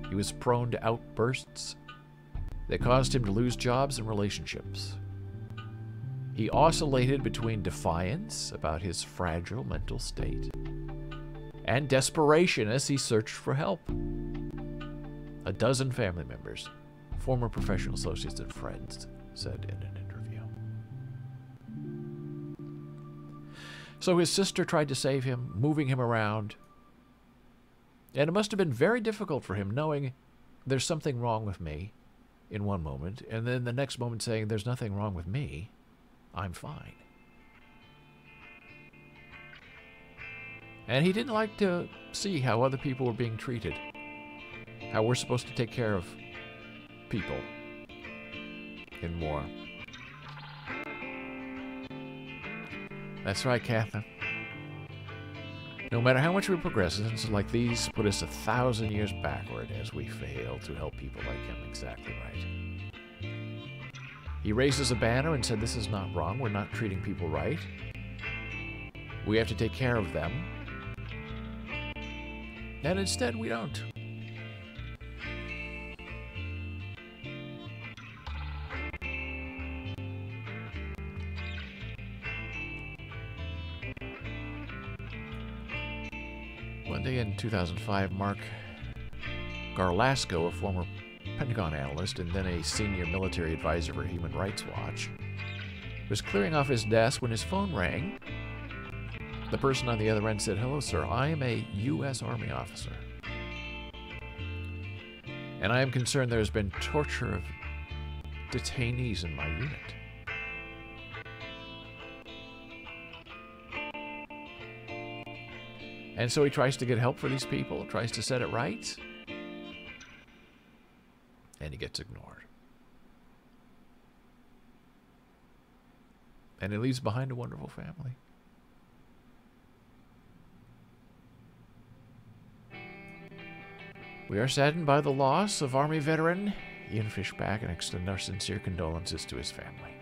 He was prone to outbursts that caused him to lose jobs and relationships. He oscillated between defiance about his fragile mental state and desperation as he searched for help. A dozen family members, former professional associates and friends, said in an interview. So his sister tried to save him, moving him around. And it must have been very difficult for him knowing there's something wrong with me in one moment, and then the next moment saying there's nothing wrong with me, I'm fine. And he didn't like to see how other people were being treated, how we're supposed to take care of people, and more. That's right, Catherine. No matter how much we progress, incidents like these put us 1,000 years backward as we fail to help people like him. Exactly right. He raises a banner and said, this is not wrong. We're not treating people right. We have to take care of them. And instead, we don't. One day in 2005, Mark Garlasco, a former Pentagon analyst and then a senior military advisor for Human Rights Watch, was clearing off his desk when his phone rang. The person on the other end said, "Hello, sir. I am a U.S. Army officer, and I am concerned there has been torture of detainees in my unit." And so he tries to get help for these people, tries to set it right, and he gets ignored. And he leaves behind a wonderful family. We are saddened by the loss of Army veteran Ian Fishback and extend our sincere condolences to his family.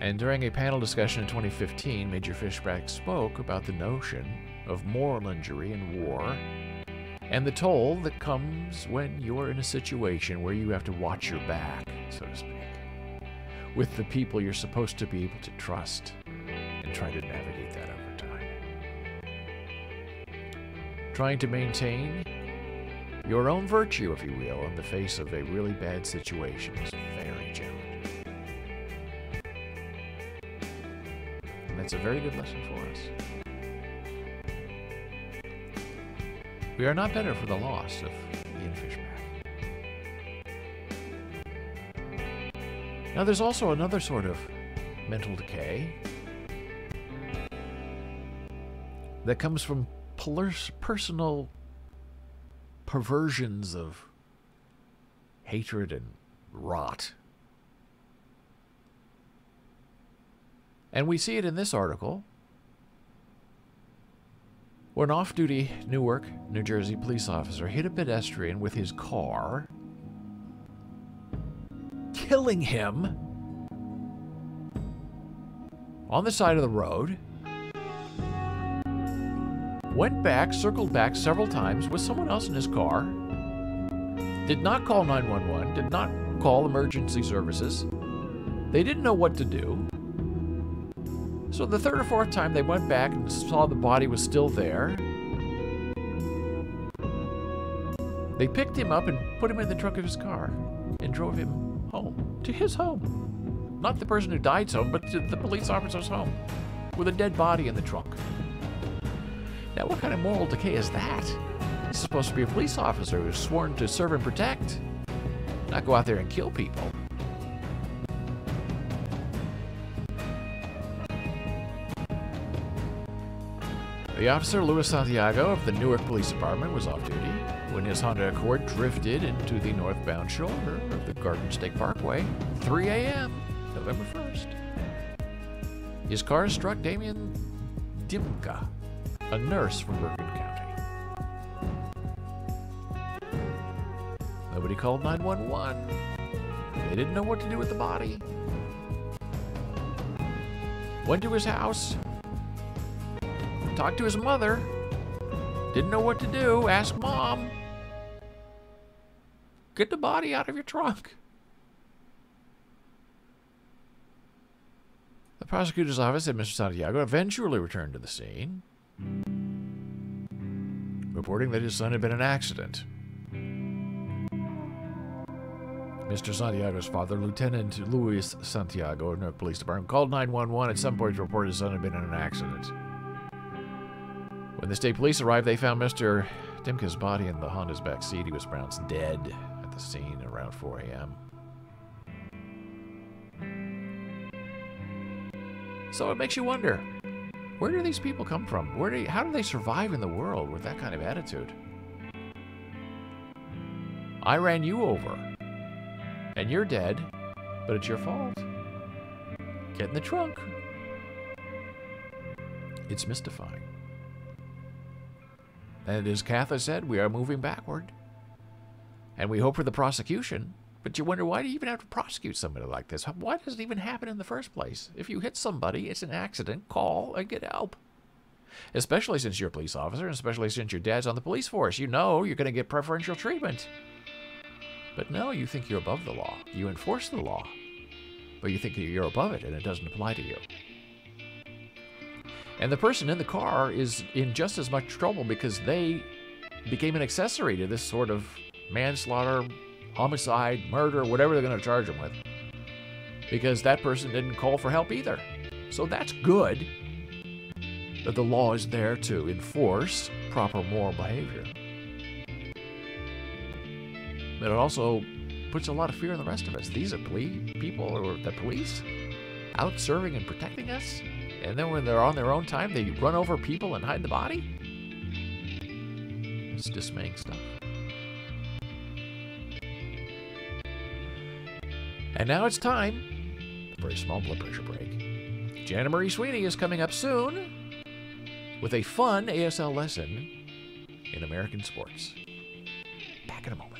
And during a panel discussion in 2015, Major Fishback spoke about the notion of moral injury in war and the toll that comes when you're in a situation where you have to watch your back, so to speak, with the people you're supposed to be able to trust and try to navigate that over time. Trying to maintain your own virtue, if you will, in the face of a really bad situation is very challenging. And that's a very good lesson for us. We are not better for the loss of Ian Fishback. Now, there's also another sort of mental decay that comes from personal perversions of hatred and rot. And we see it in this article, where an off-duty Newark, New Jersey police officer hit a pedestrian with his car, killing him on the side of the road, went back, circled back several times with someone else in his car, did not call 911, did not call emergency services. They didn't know what to do. So the third or fourth time they went back and saw the body was still there. They picked him up and put him in the trunk of his car and drove him home, to his home. Not the person who died's home, but to the police officer's home, with a dead body in the trunk. Now, what kind of moral decay is that? He's supposed to be a police officer who's sworn to serve and protect, not go out there and kill people. The officer, Luis Santiago, of the Newark Police Department, was off duty when his Honda Accord drifted into the northbound shoulder of the Garden State Parkway, 3 a.m., November 1st. His car struck Damian Dimka, a nurse from Bergen County. Nobody called 911. They didn't know what to do with the body. Went to his house. Talked to his mother. Didn't know what to do. Asked Mom. Get the body out of your trunk. The prosecutor's office said Mr. Santiago eventually returned to the scene, reporting that his son had been in an accident. Mr. Santiago's father, Lieutenant Luis Santiago of Newark Police Department, called 911 at some point to report his son had been in an accident. When the state police arrived, they found Mr. Dimka's body in the Honda's back seat. He was pronounced dead at the scene around 4 a.m. So it makes you wonder, where do these people come from? How do they survive in the world with that kind of attitude? I ran you over, and you're dead, but it's your fault. Get in the trunk. It's mystifying. And as Katha said, we are moving backward. And we hope for the prosecution. But you wonder, why do you even have to prosecute somebody like this? Why does it even happen in the first place? If you hit somebody, it's an accident, call and get help. Especially since you're a police officer, and especially since your dad's on the police force. You know you're going to get preferential treatment. But no, you think you're above the law. You enforce the law. But you think you're above it, and it doesn't apply to you. And the person in the car is in just as much trouble because they became an accessory to this sort of manslaughter, homicide, murder, whatever they're going to charge them with. Because that person didn't call for help either. So that's good that the law is there to enforce proper moral behavior. But it also puts a lot of fear in the rest of us. These are people, or the police, out serving and protecting us. And then when they're on their own time, they run over people and hide the body? It's dismaying stuff. And now it's time for a small blood pressure break. Janna Marie Sweeney is coming up soon with a fun ASL lesson in American sports. Back in a moment.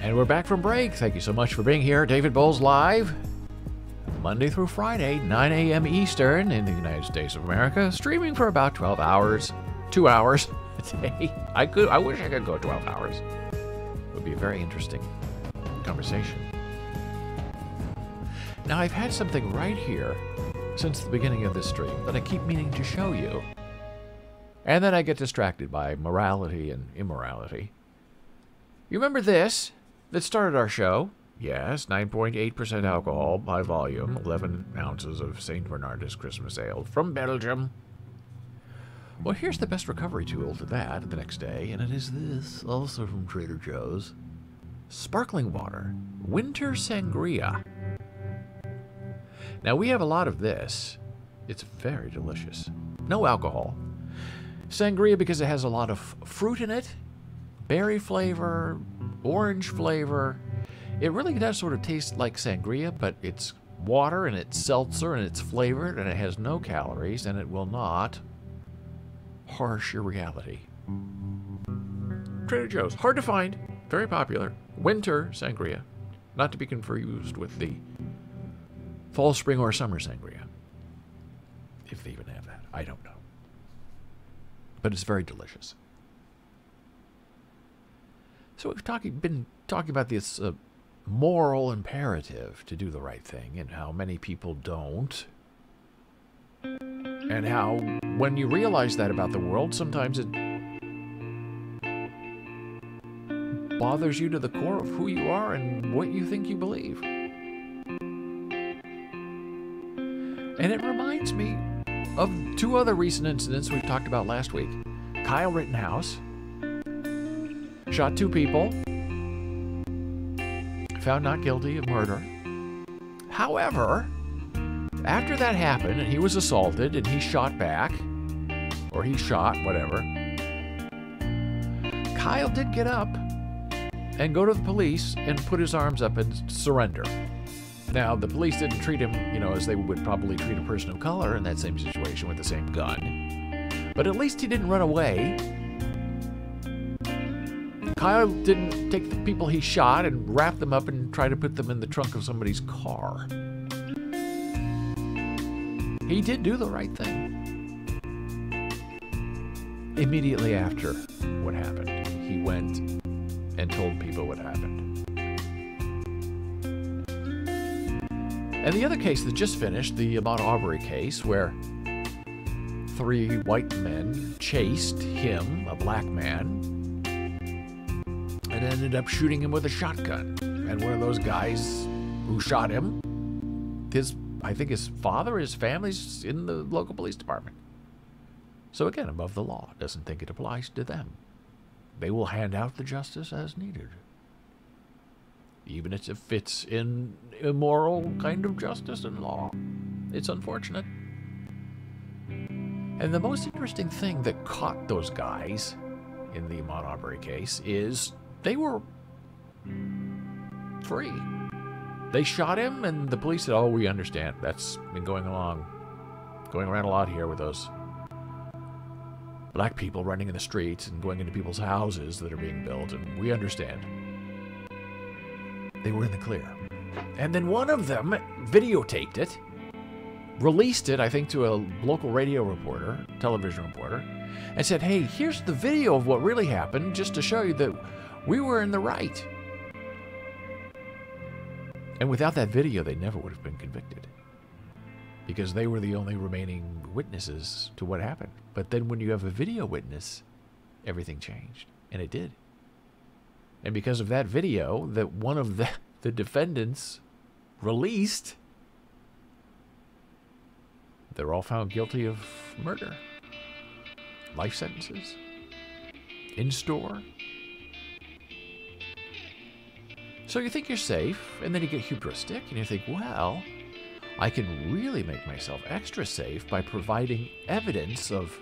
And we're back from break. Thank you so much for being here. David Boles live, Monday through Friday, 9 a.m. Eastern in the United States of America, streaming for about 12 hours, 2 hours a day. I wish I could go 12 hours. It would be a very interesting conversation. Now, I've had something right here since the beginning of this stream that I keep meaning to show you. And then I get distracted by morality and immorality. You remember this that started our show? Yes, 9.8% alcohol by volume, 11 ounces of St. Bernardus Christmas Ale from Belgium. Well, here's the best recovery tool to that the next day, and it is this, also from Trader Joe's. Sparkling water, winter sangria. Now, we have a lot of this. It's very delicious. No alcohol. Sangria because it has a lot of fruit in it, berry flavor, orange flavor. It really does sort of taste like sangria, but it's water and it's seltzer and it's flavored and it has no calories and it will not harsh your reality. Trader Joe's. Hard to find. Very popular. Winter sangria. Not to be confused with the fall, spring, or summer sangria. If they even have that. I don't know. But it's very delicious. So we've been talking about this moral imperative to do the right thing and how many people don't. And how when you realize that about the world, sometimes it bothers you to the core of who you are and what you think you believe. And it reminds me of two other recent incidents we've talked about last week. Kyle Rittenhouse shot 2 people, found not guilty of murder. However, after that happened and he was assaulted and he shot back, or he shot, whatever, Kyle did get up and go to the police and put his arms up and surrender. Now, the police didn't treat him, as they would probably treat a person of color in that same situation with the same gun. But at least he didn't run away. Kyle didn't take the people he shot and wrap them up and try to put them in the trunk of somebody's car. He did do the right thing. Immediately after what happened, he went and told people what happened. And the other case that just finished, the Ahmaud Arbery case, where 3 white men chased him, a black man, and ended up shooting him with a shotgun. And one of those guys who shot him, I think his father, his family's in the local police department. So again, above the law, doesn't think it applies to them. They will hand out the justice as needed. Even if it's in immoral kind of justice and law. It's unfortunate. And the most interesting thing that caught those guys in the Ahmaud Arbery case is they were free. They shot him and the police said, "Oh, we understand. That's been going around a lot here with those black people running in the streets and going into people's houses that are being built, and we understand." They were in the clear. And then one of them videotaped it, released it, I think, to a local radio reporter, television reporter, and said, "Hey, here's the video of what really happened, just to show you that we were in the right." And without that video, they never would have been convicted, because they were the only remaining witnesses to what happened. But then when you have a video witness, everything changed, and it did. And because of that video that one of the defendants released, they're all found guilty of murder. Life sentences. In store. So you think you're safe, and then you get hubristic, and you think, well, I can really make myself extra safe by providing evidence of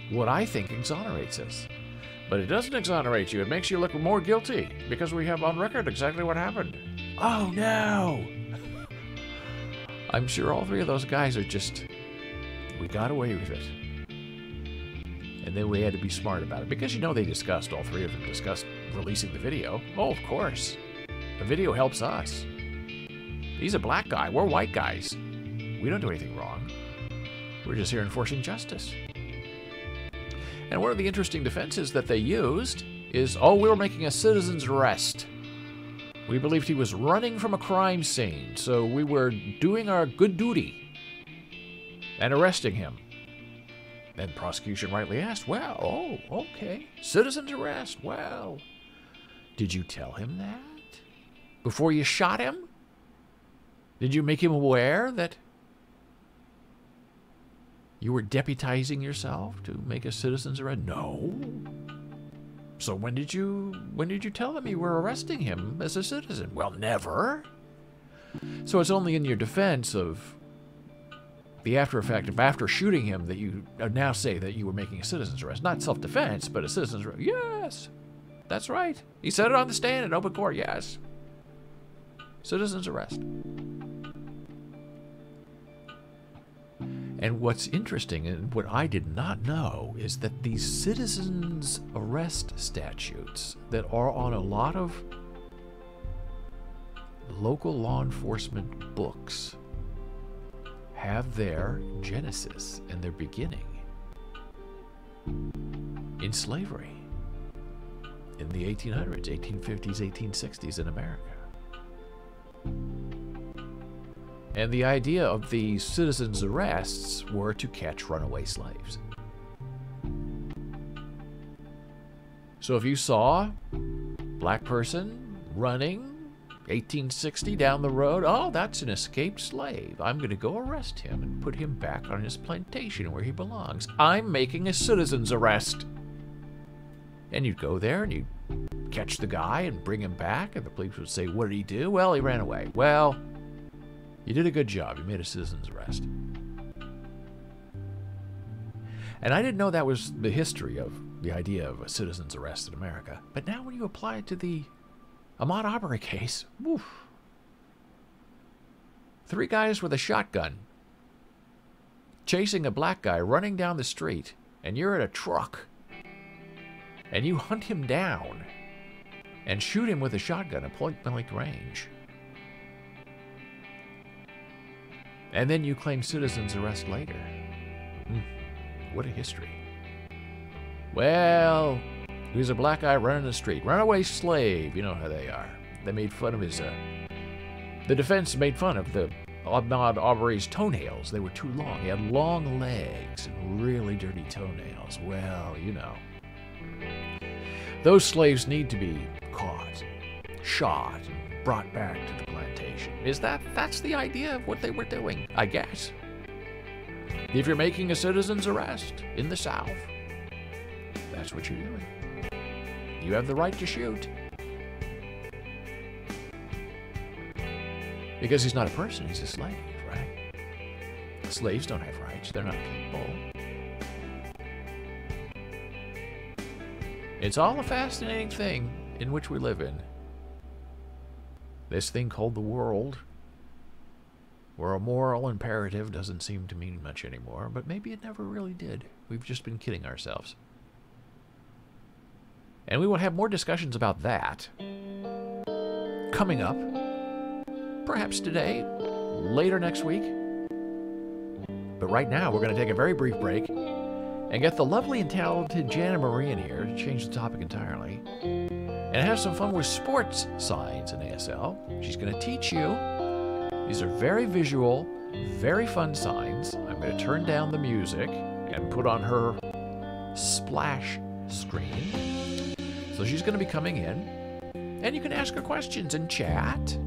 what I think exonerates us. But it doesn't exonerate you. It makes you look more guilty because we have on record exactly what happened. Oh, no! I'm sure all 3 of those guys are just, we got away with it. And then we had to be smart about it. Because they discussed, all three of them discussed releasing the video. Oh, of course. The video helps us. He's a black guy. We're white guys. We don't do anything wrong. We're just here enforcing justice. And one of the interesting defenses that they used is, oh, we were making a citizen's arrest. We believed he was running from a crime scene, so we were doing our good duty and arresting him. And the prosecution rightly asked, well, oh, okay, citizen's arrest. Well, did you tell him that before you shot him? Did you make him aware that you were deputizing yourself to make a citizen's arrest? No. So when did you tell them you were arresting him as a citizen? Well, never. So it's only in your defense of the after effect of after shooting him that you now say that you were making a citizen's arrest. Not self-defense, but a citizen's arrest. Yes, that's right. He said it on the stand in open court. Yes. Citizen's arrest. And what's interesting, and what I did not know, is that these citizens' arrest statutes that are on a lot of local law enforcement books have their genesis and their beginning in slavery in the 1800s, 1850s, 1860s in America. And the idea of the citizens' arrests were to catch runaway slaves. So if you saw a black person running 1860 down the road, oh, that's an escaped slave. I'm going to go arrest him and put him back on his plantation where he belongs. I'm making a citizen's arrest. And you'd go there and you'd catch the guy and bring him back, and the police would say, what did he do? Well, he ran away. Well, you did a good job. You made a citizen's arrest. And I didn't know that was the history of the idea of a citizen's arrest in America. But now when you apply it to the Ahmaud Arbery case, woof. 3 guys with a shotgun chasing a black guy running down the street, and you're in a truck, and you hunt him down and shoot him with a shotgun at point-blank range. And then you claim citizen's arrest later. What a history. Well, he was a black guy running the street. Runaway slave. You know how they are. They made fun of his... the defense made fun of the Ahmaud Arbery's toenails. They were too long. He had long legs and really dirty toenails. Well, you know. Those slaves need to be caught, shot, and brought back to the plantation. That's the idea of what they were doing, I guess. If you're making a citizen's arrest in the South, that's what you're doing. You have the right to shoot. Because he's not a person, he's a slave, right? Slaves don't have rights, they're not people. It's all a fascinating thing in which we live in. This thing called the world, where a moral imperative doesn't seem to mean much anymore, but maybe it never really did. We've just been kidding ourselves. And we will have more discussions about that coming up, perhaps today, later next week. But right now, we're going to take a very brief break and get the lovely and talented Janna Marie in here to change the topic entirely and have some fun with sports signs in ASL. She's going to teach you. These are very visual, very fun signs. I'm going to turn down the music and put on her splash screen. So she's going to be coming in, and you can ask her questions and chat,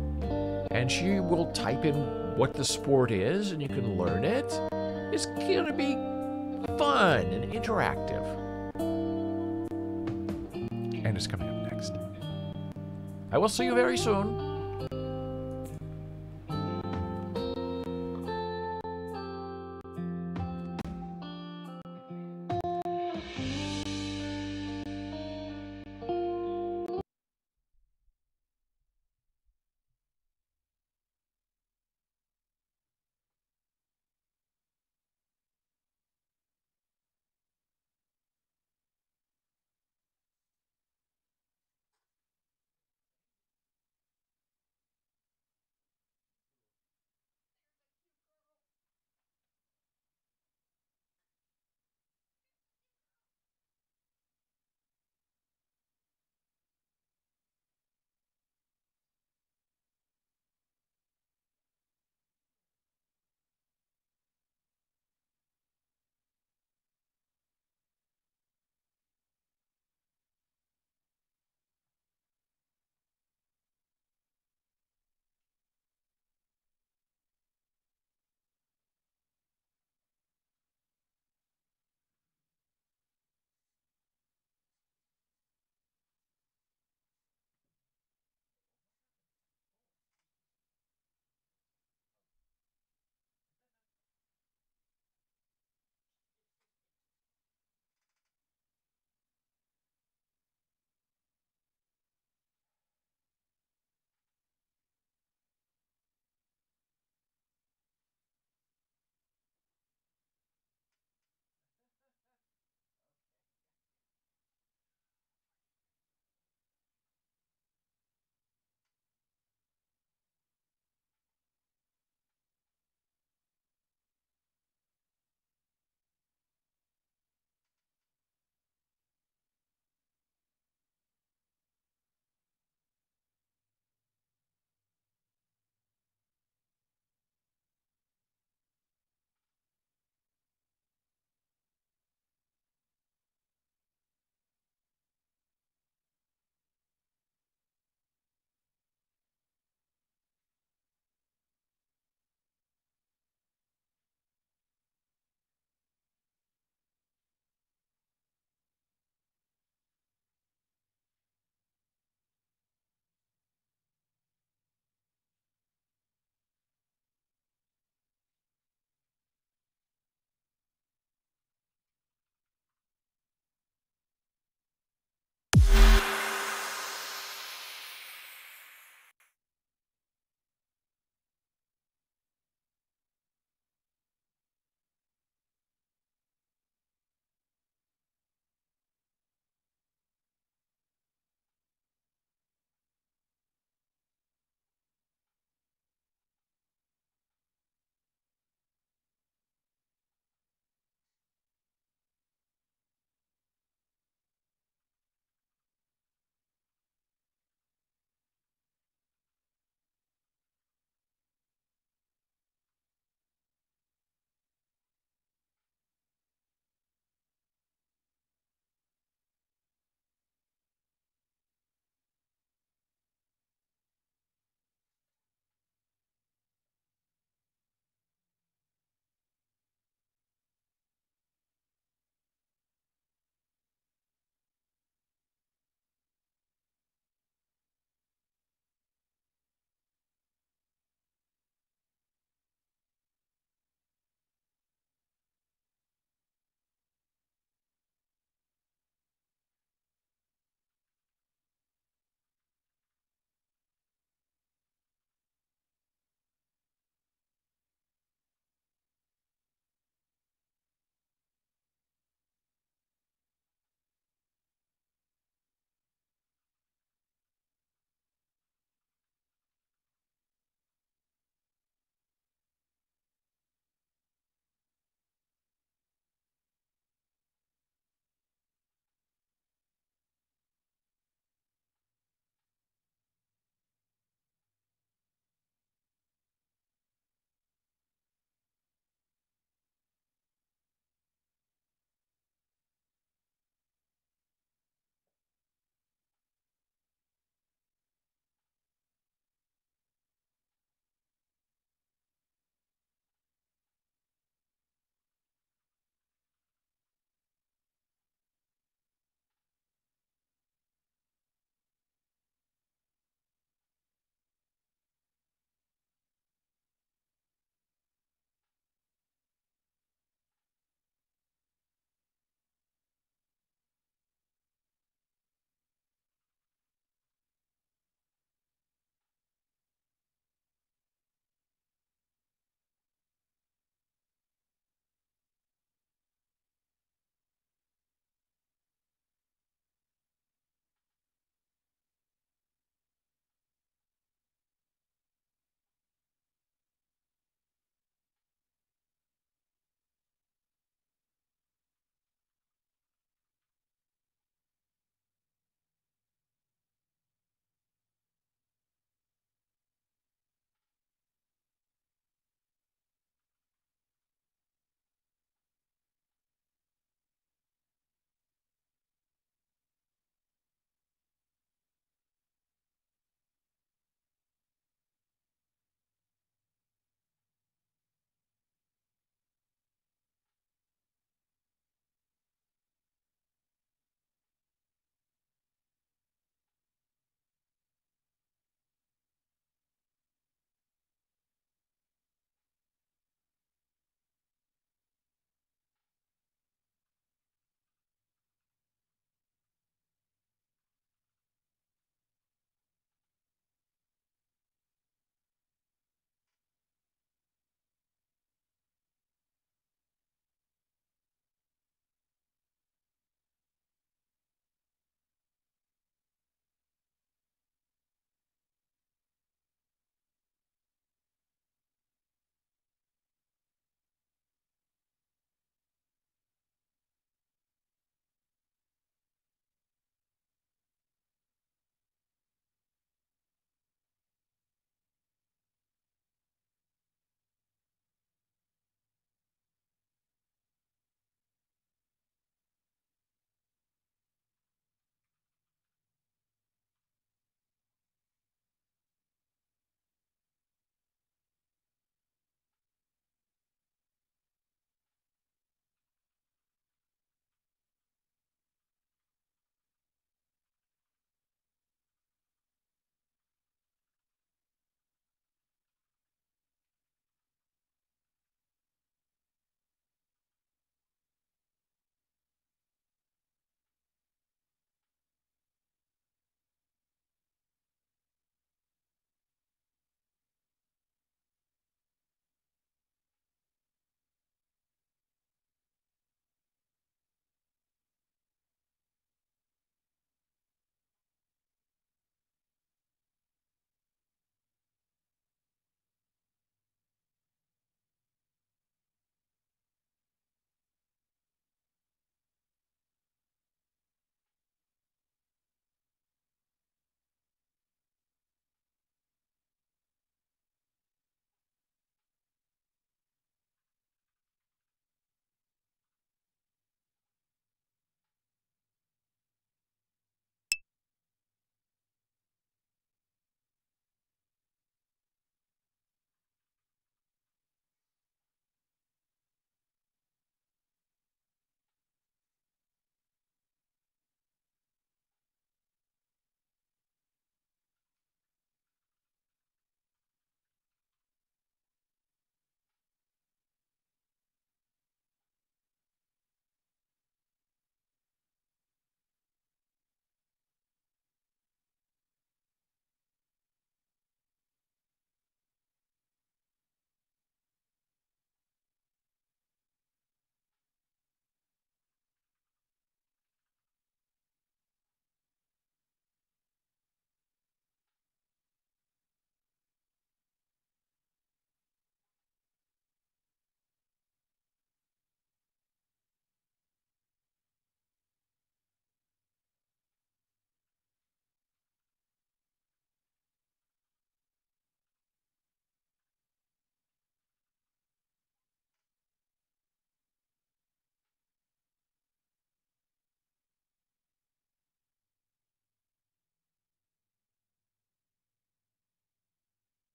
and she will type in what the sport is, and you can learn it. It's going to be fun and interactive. And it's coming up next. I will see you very soon.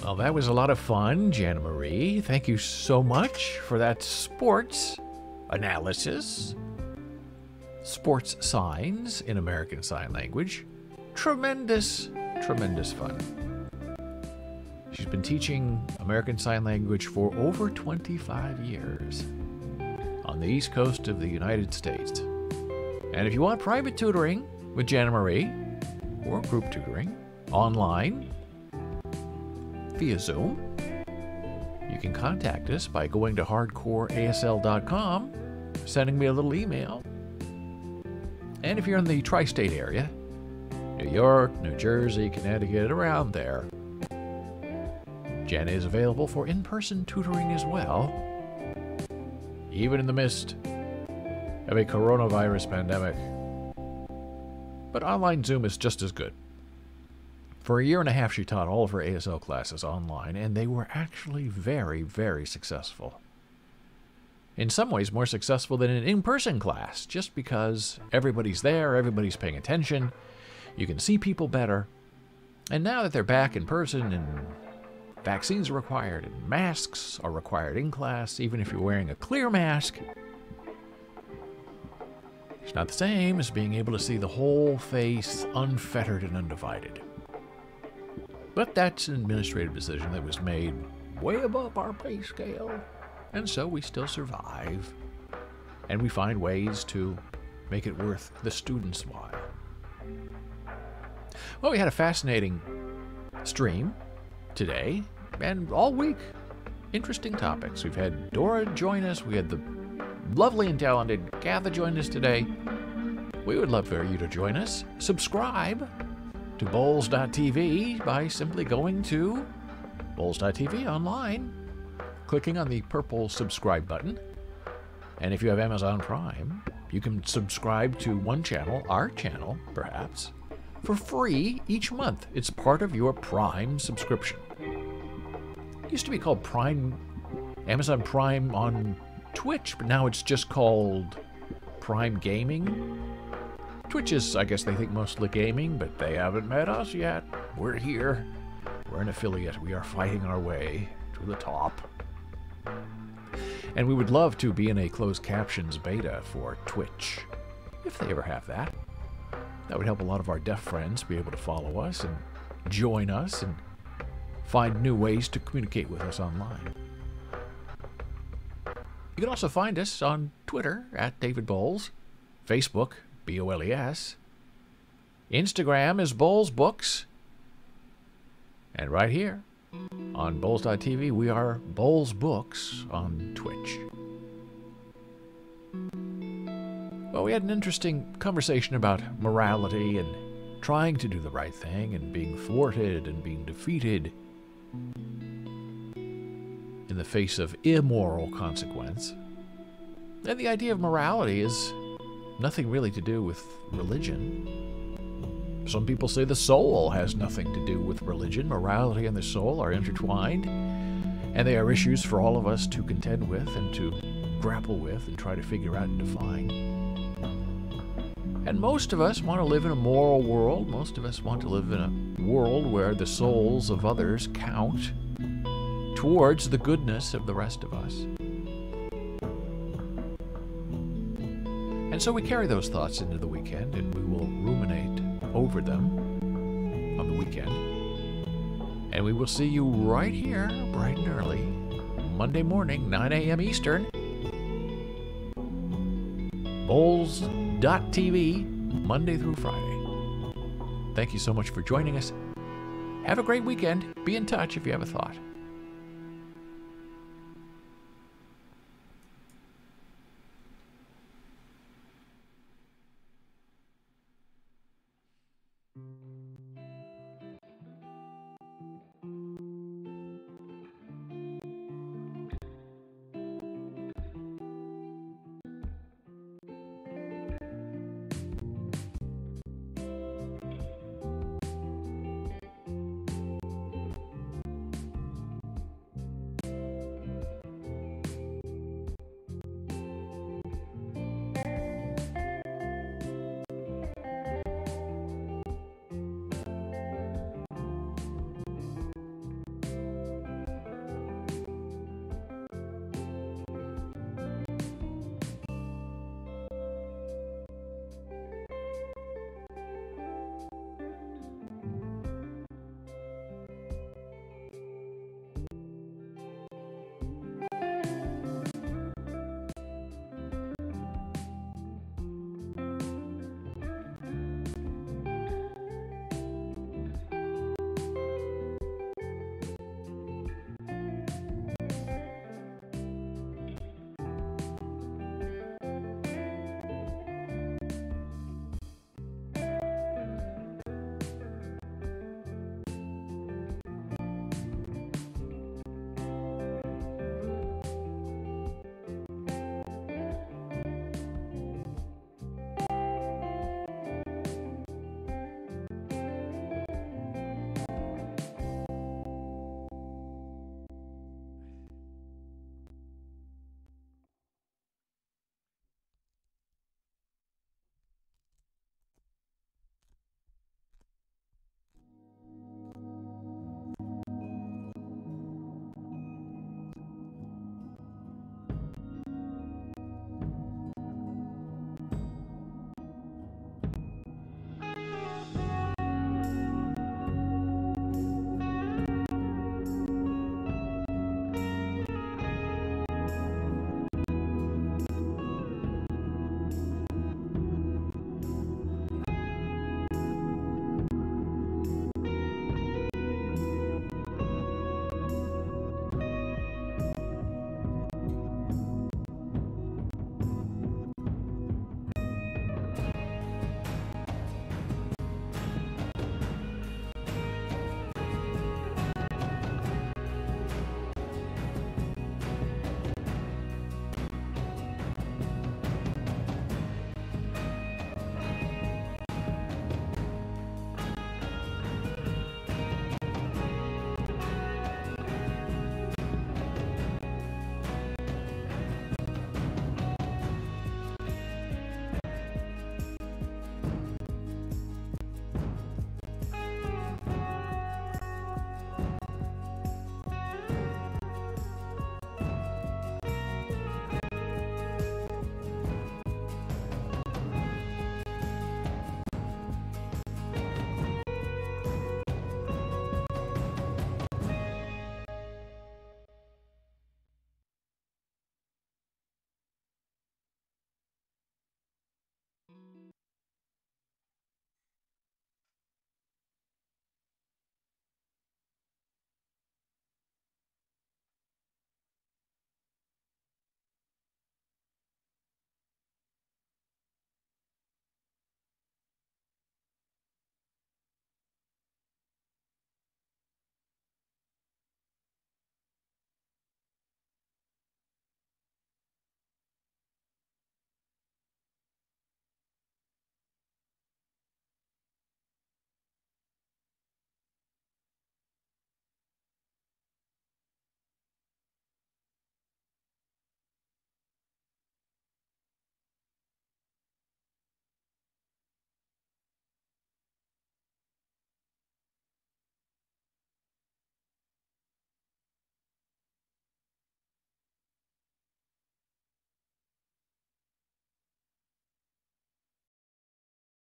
Well, that was a lot of fun, Janna Marie. Thank you so much for that sports analysis. Sports signs in American Sign Language. Tremendous, tremendous fun. She's been teaching American Sign Language for over 25 years on the East Coast of the United States. And if you want private tutoring with Janna Marie, or group tutoring, online, via Zoom, you can contact us by going to hardcoreasl.com, sending me a little email. And if you're in the tri-state area, New York, New Jersey, Connecticut, around there, Janna is available for in-person tutoring as well, even in the midst of a coronavirus pandemic. But online Zoom is just as good. For a year and a half, she taught all of her ASL classes online, and they were actually very, very successful. In some ways, more successful than an in-person class, just because everybody's there, everybody's paying attention, you can see people better. And now that they're back in person and vaccines are required and masks are required in class, even if you're wearing a clear mask, it's not the same as being able to see the whole face unfettered and undivided. But that's an administrative decision that was made way above our pay scale, and so we still survive, and we find ways to make it worth the students' while. Well, we had a fascinating stream today, and all week. Interesting topics. We've had Dora join us, we had the lovely and talented Katha join us today. We would love for you to join us. Subscribe to Boles.tv by simply going to Boles.tv online, clicking on the purple subscribe button. And if you have Amazon Prime, you can subscribe to one channel, our channel, perhaps, for free each month. It's part of your Prime subscription. It used to be called Prime, Amazon Prime on Twitch, but now it's just called Prime Gaming. Twitch is, I guess they think, mostly gaming, but they haven't met us yet. We're here. We're an affiliate. We are fighting our way to the top. And we would love to be in a closed captions beta for Twitch, if they ever have that. That would help a lot of our deaf friends be able to follow us and join us and find new ways to communicate with us online. You can also find us on Twitter at David Boles, Facebook, Boles, Instagram is Boles Books, and right here on Boles.tv we are Boles Books on Twitch. Well, we had an interesting conversation about morality and trying to do the right thing and being thwarted and being defeated in the face of immoral consequence. And the idea of morality is nothing really to do with religion. Some people say the soul has nothing to do with religion. Morality and the soul are intertwined, and they are issues for all of us to contend with and to grapple with and try to figure out and define. And most of us want to live in a moral world. Most of us want to live in a world where the souls of others count towards the goodness of the rest of us. And so we carry those thoughts into the weekend, and we will ruminate over them on the weekend. And we will see you right here, bright and early, Monday morning, 9 a.m. Eastern, Boles.tv, Monday through Friday. Thank you so much for joining us. Have a great weekend. Be in touch if you have a thought.